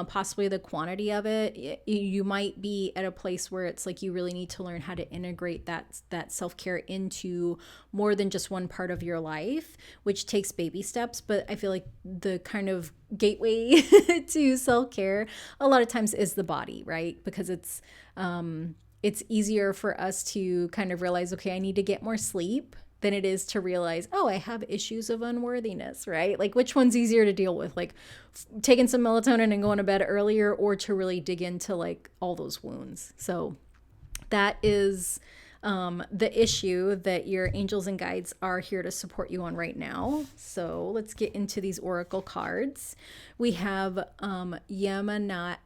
A: possibly the quantity of it. You might be at a place where it's like you really need to learn how to integrate that self-care into more than just one part of your life, which takes baby steps. But I feel like the kind of gateway to self-care a lot of times is the body, right? Because it's easier for us to kind of realize, okay, I need to get more sleep, than it is to realize, oh, I have issues of unworthiness, right? Like, which one's easier to deal with? Like taking some melatonin and going to bed earlier, or to really dig into like all those wounds. So that is the issue that your angels and guides are here to support you on right now. So let's get into these oracle cards. We have Yamanya.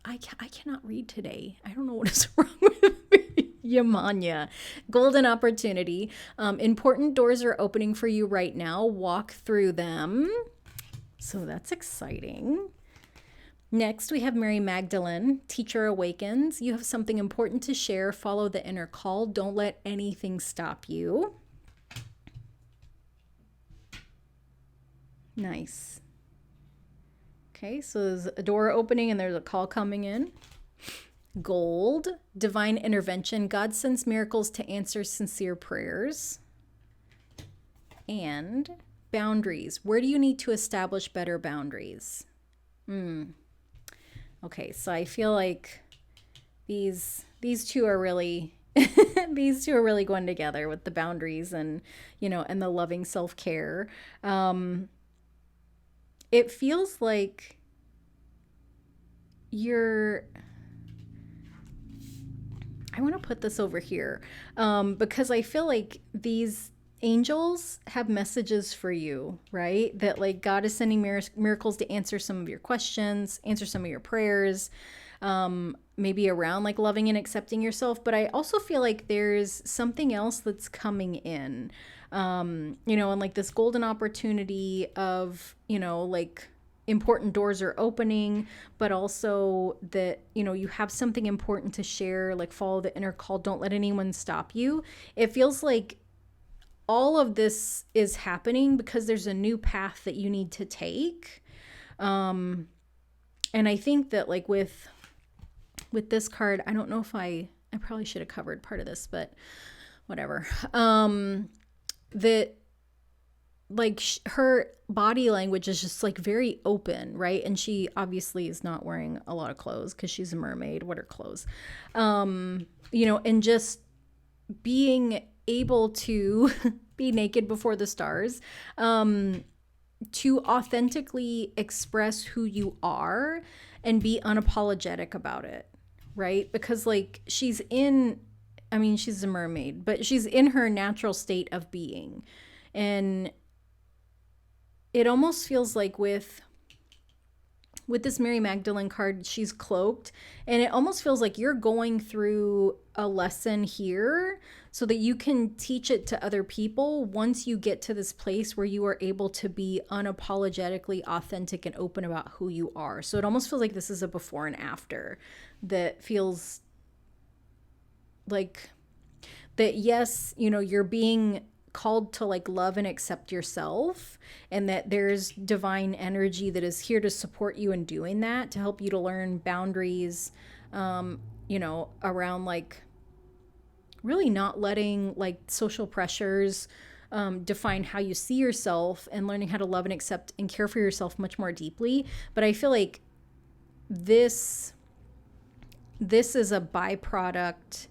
A: I cannot read today. I don't know what is wrong with me. Yamanya, golden opportunity. Important doors are opening for you right now. Walk through them. So that's exciting. Next, we have Mary Magdalene, teacher awakens. You have something important to share. Follow the inner call. Don't let anything stop you. Nice. Okay, so there's a door opening and there's a call coming in. Gold, divine intervention. God sends miracles to answer sincere prayers. And boundaries. Where do you need to establish better boundaries? Okay, so I feel like these two are really these two are really going together with the boundaries and and the loving self-care. It feels like I want to put this over here because I feel like these angels have messages for you, right? That like God is sending miracles to answer some of your questions, answer some of your prayers, maybe around like loving and accepting yourself. But I also feel like there's something else that's coming in, and like this golden opportunity of, like important doors are opening, but also that, you have something important to share, like follow the inner call. Don't let anyone stop you. It feels like all of this is happening because there's a new path that you need to take. And I think that like with this card, I don't know if I probably should have covered part of this, but whatever. That like her body language is just like very open, right? And she obviously is not wearing a lot of clothes because she's a mermaid. What are clothes? And just being able to be naked before the stars, to authentically express who you are and be unapologetic about it, right? Because like she's a mermaid, but she's in her natural state of being. And it almost feels like with this Mary Magdalene card, she's cloaked, and it almost feels like you're going through a lesson here so that you can teach it to other people once you get to this place where you are able to be unapologetically authentic and open about who you are. So it almost feels like this is a before and after that feels like that, yes, you're being called to like love and accept yourself, and that there's divine energy that is here to support you in doing that, to help you to learn boundaries, around like really not letting like social pressures define how you see yourself, and learning how to love and accept and care for yourself much more deeply. But I feel like this is a byproduct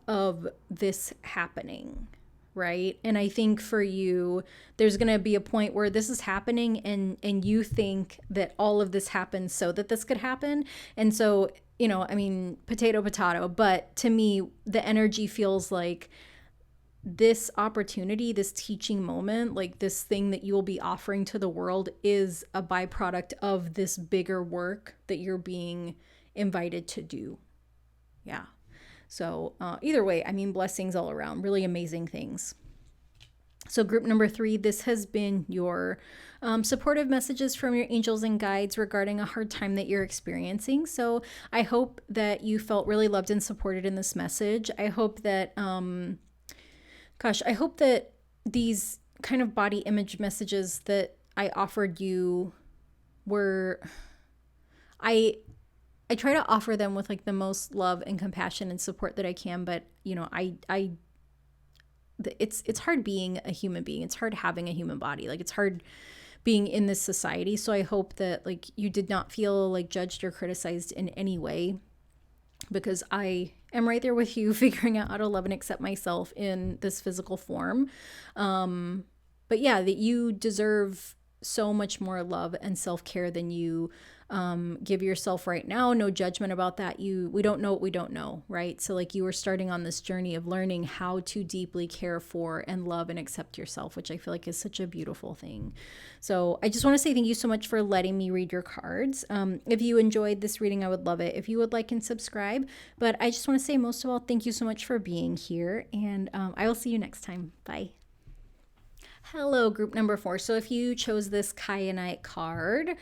A: of this happening, right? And I think for you, there's going to be a point where this is happening and you think that all of this happened so that this could happen. And so, potato, potato. But to me, the energy feels like this opportunity, this teaching moment, like this thing that you will be offering to the world is a byproduct of this bigger work that you're being invited to do. Yeah. So either way, blessings all around, really amazing things. So group number 3, this has been your supportive messages from your angels and guides regarding a hard time that you're experiencing. So I hope that you felt really loved and supported in this message. I hope that, I hope that these kind of body image messages that I offered you were, I try to offer them with like the most love and compassion and support that I can, but it's hard being a human being. It's hard having a human body. Like, it's hard being in this society. So I hope that like you did not feel like judged or criticized in any way, because I am right there with you figuring out how to love and accept myself in this physical form. But yeah, that you deserve so much more love and self-care than you give yourself right now. No judgment about that. We don't know what we don't know, right? So like, you are starting on this journey of learning how to deeply care for and love and accept yourself, which I feel like is such a beautiful thing. So I just want to say thank you so much for letting me read your cards. If you enjoyed this reading, I would love it if you would like and subscribe. But I just want to say, most of all, thank you so much for being here, and I will see you next time. Bye. Hello, group number 4. So if you chose this Kyanite card,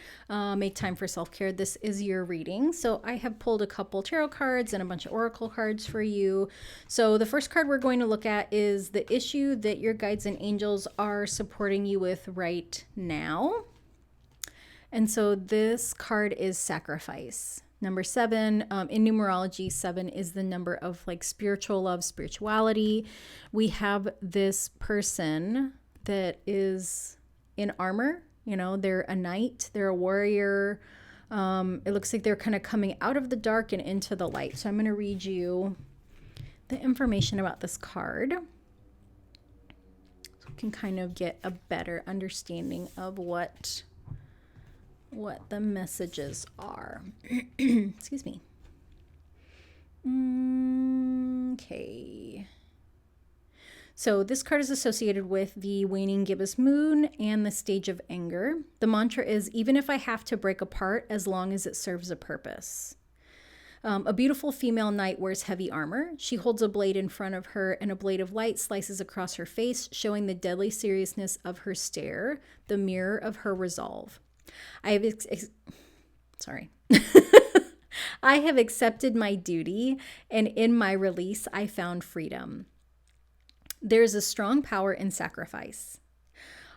A: make time for self-care, this is your reading. So I have pulled a couple tarot cards and a bunch of oracle cards for you. So the first card we're going to look at is the issue that your guides and angels are supporting you with right now. And so this card is sacrifice. Number 7, in numerology, 7 is the number of like spiritual love, spirituality. We have this person that is in armor. You know, they're a knight, they're a warrior. It looks like they're kind of coming out of the dark and into the light. So I'm going to read you the information about this card, so you can kind of get a better understanding of what the messages are. Excuse me. Okay. So this card is associated with the waning gibbous moon and the stage of anger. The mantra is, even if I have to break apart, as long as it serves a purpose. A beautiful female knight wears heavy armor. She holds a blade in front of her, and a blade of light slices across her face, showing the deadly seriousness of her stare, the mirror of her resolve. I have accepted my duty, and in my release, I found freedom. There's a strong power in sacrifice.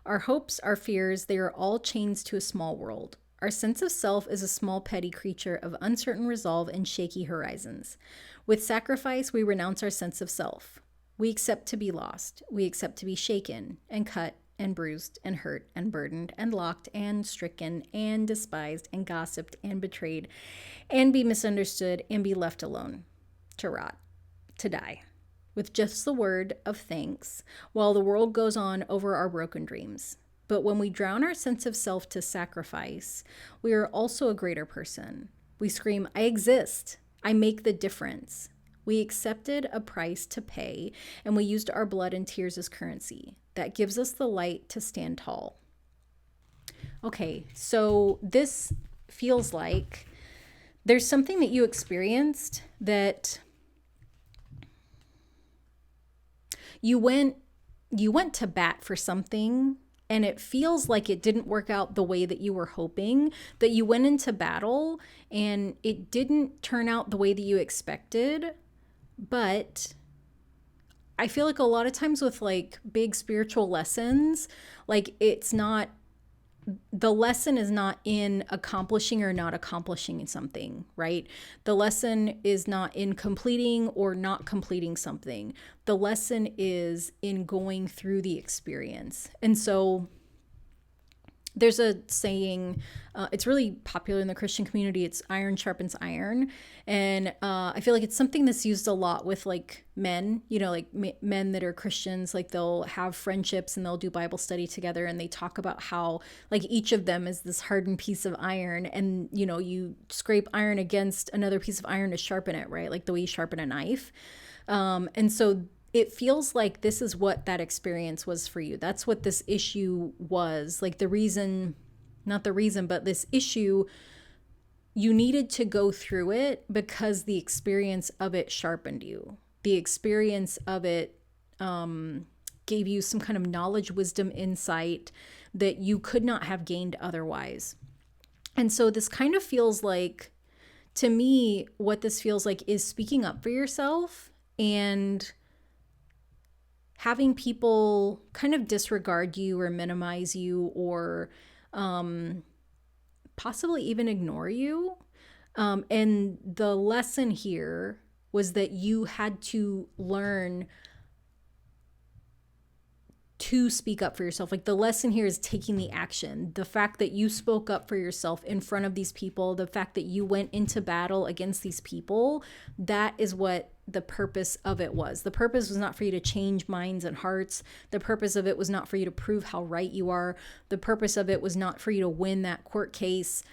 A: Our hopes, our fears, they are all chains to a small world. Our sense of self is a small, petty creature of uncertain resolve and shaky horizons. With sacrifice, we renounce our sense of self. We accept to be lost. We accept to be shaken and cut and bruised and hurt and burdened and locked and stricken and despised and gossiped and betrayed and be misunderstood and be left alone, to rot, to die, with just the word of thanks while the world goes on over our broken dreams. But when we drown our sense of self to sacrifice, we are also a greater person. We scream, I exist. I make the difference. We accepted a price to pay, and we used our blood and tears as currency. That gives us the light to stand tall. Okay, so this feels like there's something that you experienced that you went to bat for something, and it feels like it didn't work out the way that you were hoping, that you went into battle and it didn't turn out the way that you expected. But I feel like a lot of times with like big spiritual lessons, like the lesson is not in accomplishing or not accomplishing something, right? The lesson is not in completing or not completing something. The lesson is in going through the experience. And so there's a saying, it's really popular in the Christian community. It's iron sharpens iron. And I feel like it's something that's used a lot with like men, you know, like men that are Christians, like they'll have friendships and they'll do Bible study together. And they talk about how like each of them is this hardened piece of iron. And, you know, you scrape iron against another piece of iron to sharpen it, right? Like the way you sharpen a knife. And so it feels like this is what that experience was for you. That's what this issue was. Like but this issue, you needed to go through it because the experience of it sharpened you. The experience of it gave you some kind of knowledge, wisdom, insight that you could not have gained otherwise. And so this kind of feels like, to me, what this feels like is speaking up for yourself and having people kind of disregard you or minimize you or possibly even ignore you. And the lesson here was that you had to learn to speak up for yourself. Like, the lesson here is taking the action. The fact that you spoke up for yourself in front of these people, the fact that you went into battle against these people, that is what the purpose of it was. The purpose was not for you to change minds and hearts. The purpose of it was not for you to prove how right you are. The purpose of it was not for you to win that court case.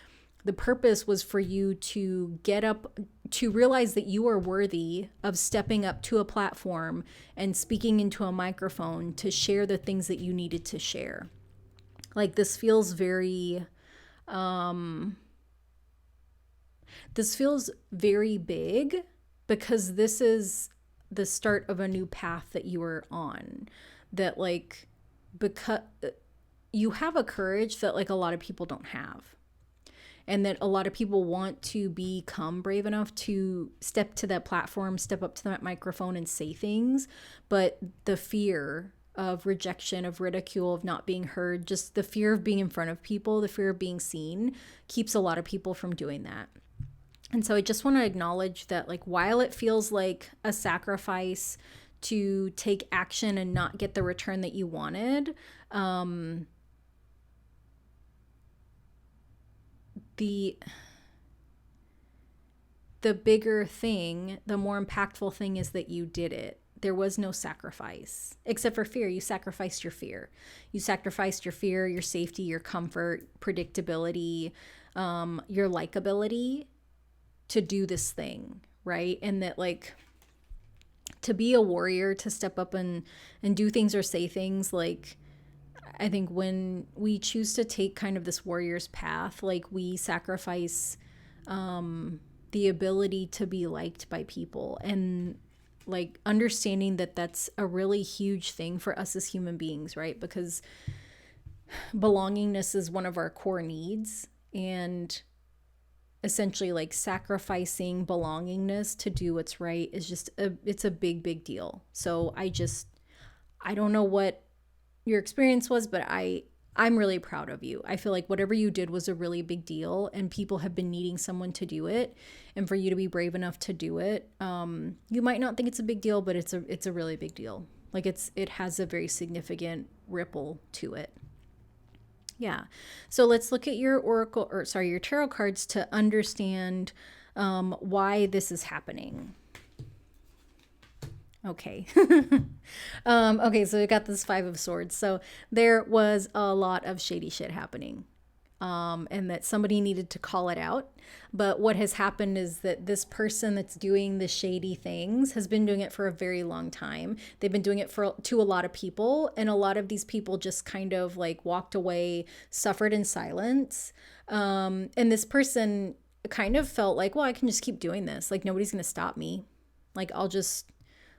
A: The purpose was for you to get up, to realize that you are worthy of stepping up to a platform and speaking into a microphone to share the things that you needed to share. Like, this feels very big, because this is the start of a new path that you are on. That, like, because you have a courage that, like, a lot of people don't have. And that a lot of people want to become brave enough to step to that platform, step up to that microphone and say things. But the fear of rejection, of ridicule, of not being heard, just the fear of being in front of people, the fear of being seen, keeps a lot of people from doing that. And so I just want to acknowledge that, like, while it feels like a sacrifice to take action and not get the return that you wanted, the bigger thing, the more impactful thing is that you did it. There was no sacrifice, except for fear. You sacrificed your fear. You sacrificed your fear, your safety, your comfort, predictability, your likability to do this thing, right? And that, like, to be a warrior, to step up and do things or say things, like, I think when we choose to take kind of this warrior's path, like, we sacrifice the ability to be liked by people. And, like, understanding that that's a really huge thing for us as human beings, right? Because belongingness is one of our core needs. And essentially, like, sacrificing belongingness to do what's right is just it's a big, big deal. So I don't know what your experience was, but I'm really proud of you. I feel like whatever you did was a really big deal, and people have been needing someone to do it. And for you to be brave enough to do it, you might not think it's a big deal, but it's a really big deal. Like, it has a very significant ripple to it. Yeah. So let's look at your your tarot cards to understand why this is happening. Okay. Okay, so we got this 5 of Swords. So there was a lot of shady shit happening. And that somebody needed to call it out. But what has happened is that this person that's doing the shady things has been doing it for a very long time. They've been doing it to a lot of people, and a lot of these people just kind of, like, walked away, suffered in silence. And this person kind of felt like, well, I can just keep doing this. Like, nobody's going to stop me. Like, I'll just,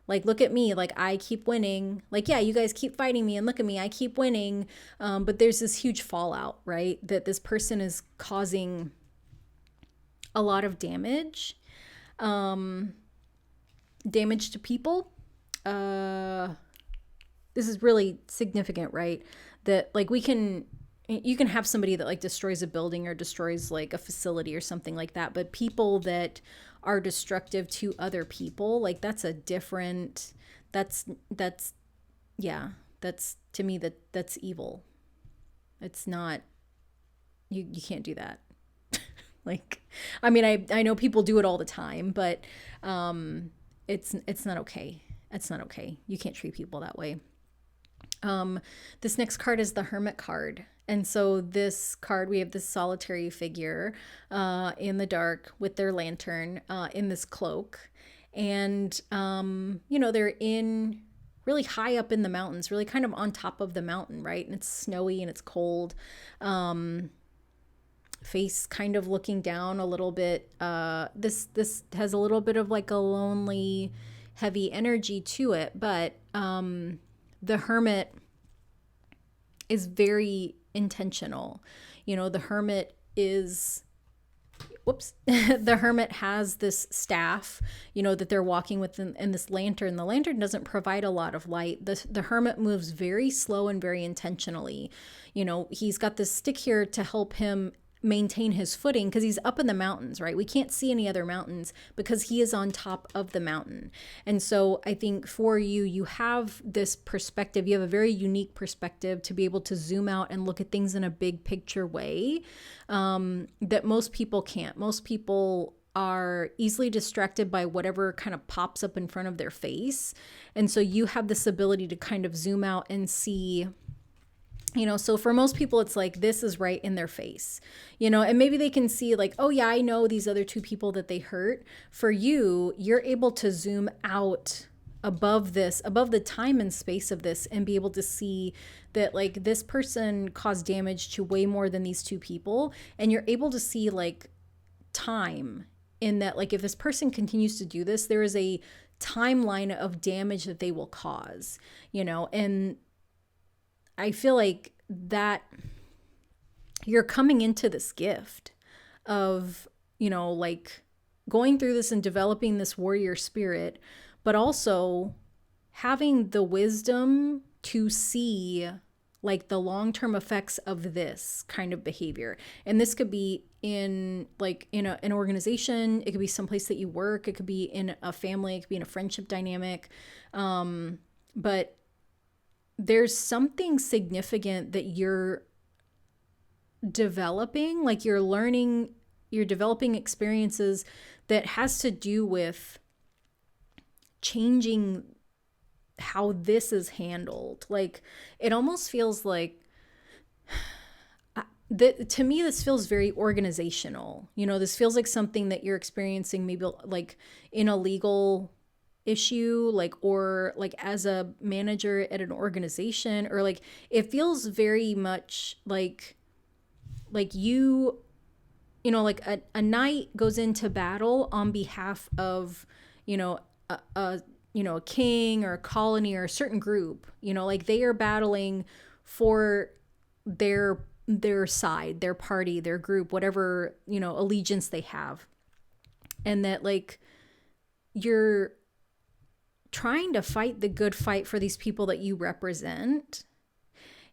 A: like, look at me, like, I keep winning. Like, yeah, you guys keep fighting me, and look at me, I keep winning. But there's this huge fallout, right? That this person is causing a lot of damage. Damage to people. This is really significant, right? That, like, you can have somebody that, like, destroys a building or destroys, like, a facility or something like that. But people that are destructive to other people, like, that's a different, that's to me, that's evil. It's not, you can't do that. Like, I mean, I know people do it all the time, but it's not okay. It's not okay. You can't treat people that way. This next card is the Hermit card. And so this card, we have this solitary figure in the dark with their lantern in this cloak. And, they're in really high up in the mountains, really kind of on top of the mountain, right? And it's snowy and it's cold. Face kind of looking down a little bit. This has a little bit of, like, a lonely, heavy energy to it, but the Hermit is very intentional. The Hermit is, the Hermit has this staff, that they're walking with, and this lantern. The lantern doesn't provide a lot of light. The Hermit moves very slow and very intentionally. He's got this stick here to help him maintain his footing because he's up in the mountains, right? We can't see any other mountains because he is on top of the mountain. And so I think for you, you have this perspective. You have a very unique perspective to be able to zoom out and look at things in a big picture way that most people can't. Most people are easily distracted by whatever kind of pops up in front of their face. And so you have this ability to kind of zoom out and see. So for most people, it's like, this is right in their face, and maybe they can see like, oh yeah, I know these other two people that they hurt. For you, you're able to zoom out above the time and space of this and be able to see that like this person caused damage to way more than these two people. And you're able to see like time in that, like if this person continues to do this, there is a timeline of damage that they will cause, and I feel like that you're coming into this gift of, like going through this and developing this warrior spirit, but also having the wisdom to see like the long-term effects of this kind of behavior. And this could be in an organization. It could be someplace that you work. It could be in a family. It could be in a friendship dynamic. But there's something significant that you're developing, like you're developing experiences that has to do with changing how this is handled. Like it almost feels like to me, this feels very organizational. This feels like something that you're experiencing maybe like in a legal issue, like, or like as a manager at an organization, or like it feels very much like you like a knight goes into battle on behalf of a king or a colony or a certain group, like they are battling for their side, their party, their group, whatever allegiance they have, and that like you're trying to fight the good fight for these people that you represent.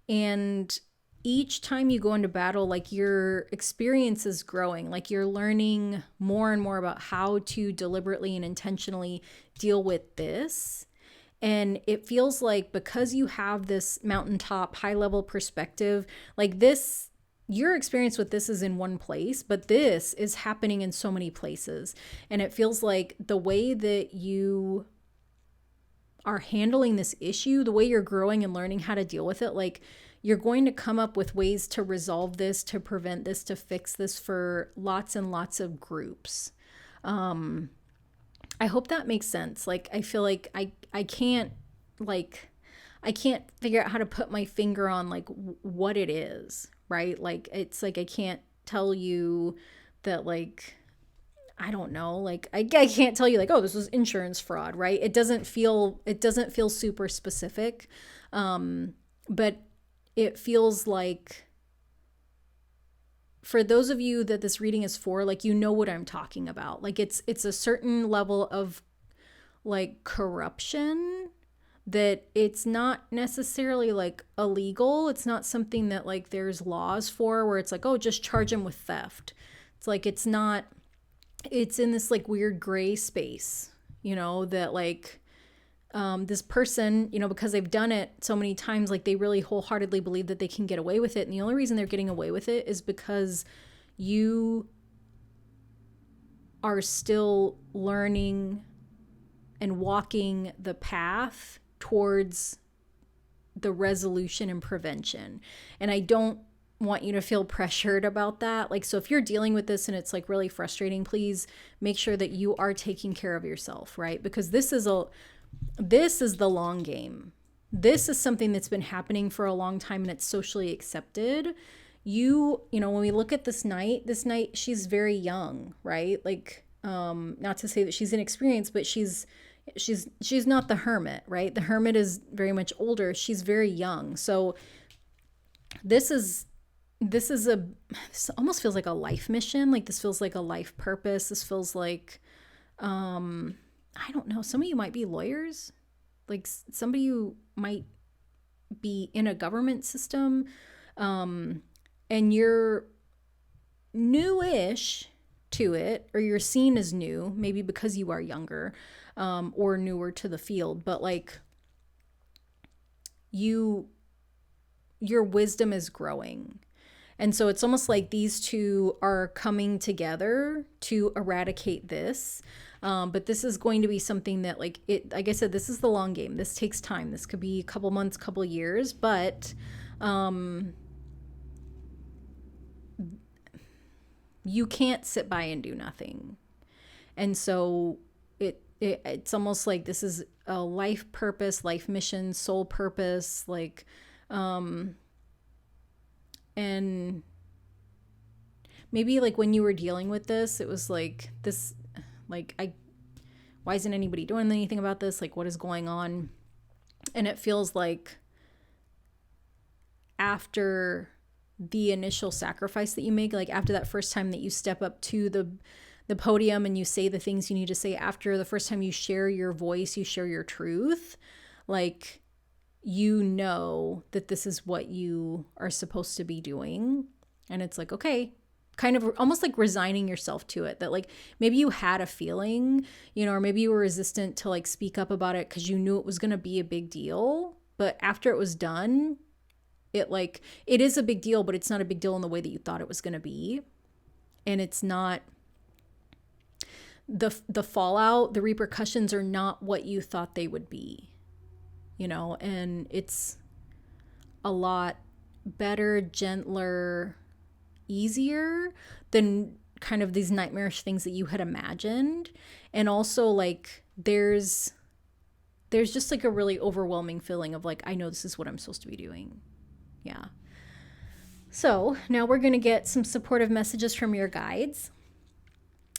A: And each time you go into battle, like your experience is growing, like you're learning more and more about how to deliberately and intentionally deal with this. And it feels like because you have this mountaintop high level perspective, like this, your experience with this is in one place, but this is happening in so many places. And it feels like the way that you are handling this issue, the way you're growing and learning how to deal with it, like you're going to come up with ways to resolve this, to prevent this, to fix this for lots and lots of groups. I hope that makes sense. Like, I feel like I can't figure out how to put my finger on like what it is, right? Like, it's like, I can't tell you that like, I don't know, like I can't tell you like, oh, this was insurance fraud, right? It doesn't feel super specific. But it feels like for those of you that this reading is for, like, what I'm talking about. Like it's a certain level of like corruption that it's not necessarily like illegal. It's not something that like there's laws for where it's like, oh, just charge them with theft. It's like, it's not, it's in this like weird gray space, that like this person, because they've done it so many times, like they really wholeheartedly believe that they can get away with it. And the only reason they're getting away with it is because you are still learning and walking the path towards the resolution and prevention. And I don't want you to feel pressured about that. Like, so if you're dealing with this and it's like really frustrating, please make sure that you are taking care of yourself, right? Because this is the long game. This is something that's been happening for a long time and it's socially accepted. When we look at this night, she's very young, right? Like, not to say that she's inexperienced, but she's, she's not the hermit, right? The hermit is very much older. She's very young. So this almost feels like a life mission. Like this feels like a life purpose. This feels like I don't know, some of you might be lawyers. Like somebody who might be in a government system, and you're newish to it, or you're seen as new, maybe because you are younger, or newer to the field, but like your wisdom is growing. And so it's almost like these two are coming together to eradicate this. But this is going to be something that, like I said, this is the long game. This takes time. This could be a couple months, couple years, but you can't sit by and do nothing. And so it's almost like this is a life purpose, life mission, soul purpose, like, and maybe like when you were dealing with this, it was like this, like, why isn't anybody doing anything about this? Like, what is going on? And it feels like after the initial sacrifice that you make, like after that first time that you step up to the podium and you say the things you need to say, after the first time you share your voice, you share your truth, like, you know that this is what you are supposed to be doing. And it's like, okay, kind of almost like resigning yourself to it, that like maybe you had a feeling, you know, or maybe you were resistant to like speak up about it because you knew it was going to be a big deal. But after it was done, it is a big deal, but it's not a big deal in the way that you thought it was going to be. And it's not the fallout, the repercussions are not what you thought they would be, you know, and it's a lot better, gentler, easier than kind of these nightmarish things that you had imagined. And also like there's just like a really overwhelming feeling of like, I know this is what I'm supposed to be doing. Yeah. So now we're going to get some supportive messages from your guides.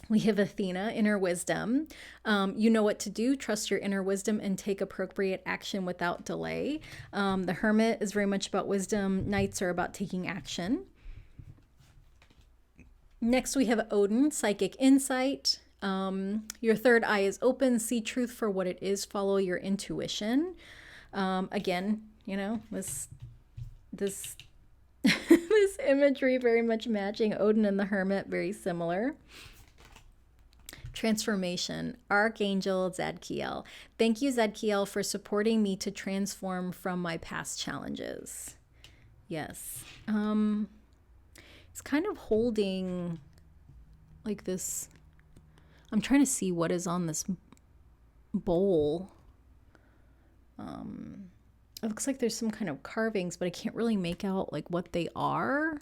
A: We have Athena, inner wisdom. You know what to do. Trust your inner wisdom and take appropriate action without delay. The Hermit is very much about wisdom. Knights are about taking action. Next, we have Odin, psychic insight. Your third eye is open. See truth for what it is. Follow your intuition. Again, you know, this this imagery very much matching Odin and the Hermit, very similar. Transformation, Archangel Zadkiel. Thank you, Zadkiel, for supporting me to transform from my past challenges. Yes. It's kind of holding like this. I'm trying to see what is on this bowl. It looks like there's some kind of carvings, but I can't really make out like what they are.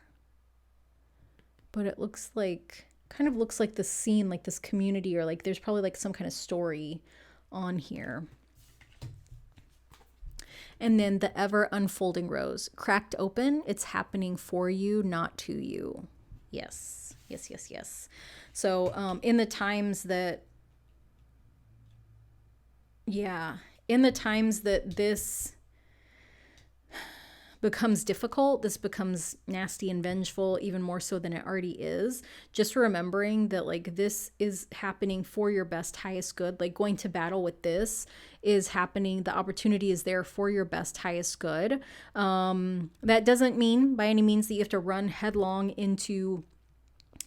A: But it looks like, kind of looks like the scene, like this community, or like there's probably like some kind of story on here. And then the ever unfolding rose, cracked open. It's happening for you, not to you. Yes, yes, yes, yes. So in the times that, in the times that this becomes difficult, this becomes nasty and vengeful, even more so than it already is, just remembering that like this is happening for your best, highest good. Like going to battle with this is happening, the opportunity is there for your best, highest good. That doesn't mean by any means that you have to run headlong into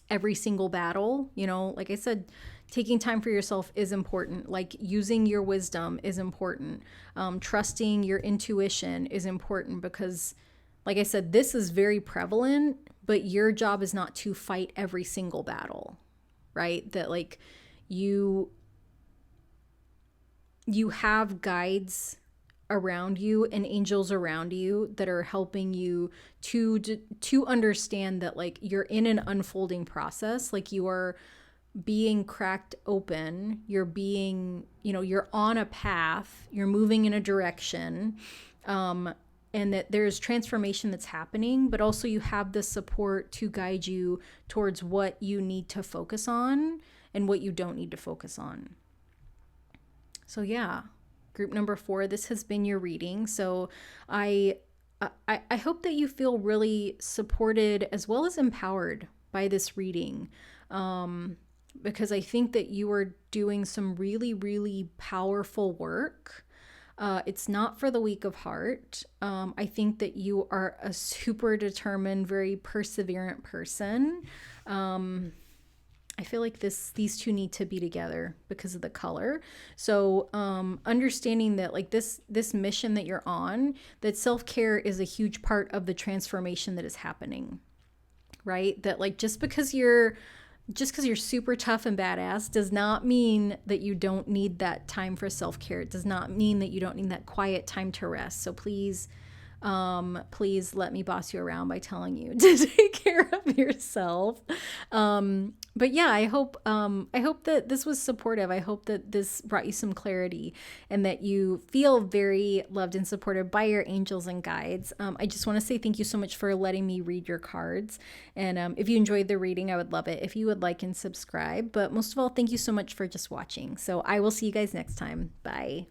A: every single battle. You know, like I said, taking time for yourself is important. Like using your wisdom is important. Trusting your intuition is important because, like I said, this is very prevalent, but your job is not to fight every single battle, right? That like you have guides around you and angels around you that are helping you to understand that like you're in an unfolding process. Like you are being cracked open, you're being, you know, you're on a path, you're moving in a direction, and that there's transformation that's happening, but also you have the support to guide you towards what you need to focus on and what you don't need to focus on. So yeah, group number 4, this has been your reading. So I I hope that you feel really supported as well as empowered by this reading. Because I think that you are doing some really, really powerful work. It's not for the weak of heart. I think that you are a super determined, very perseverant person. I feel like these two need to be together because of the color. So understanding that like this mission that you're on, that self-care is a huge part of the transformation that is happening, right? That like just because you're super tough and badass does not mean that you don't need that time for self-care. It does not mean that you don't need that quiet time to rest. So please let me boss you around by telling you to take care of yourself. But yeah, I hope that this was supportive. I hope that this brought you some clarity and that you feel very loved and supported by your angels and guides. I just want to say thank you so much for letting me read your cards. And if you enjoyed the reading, I would love it if you would like and subscribe. But most of all, thank you so much for just watching. So I will see you guys next time. Bye.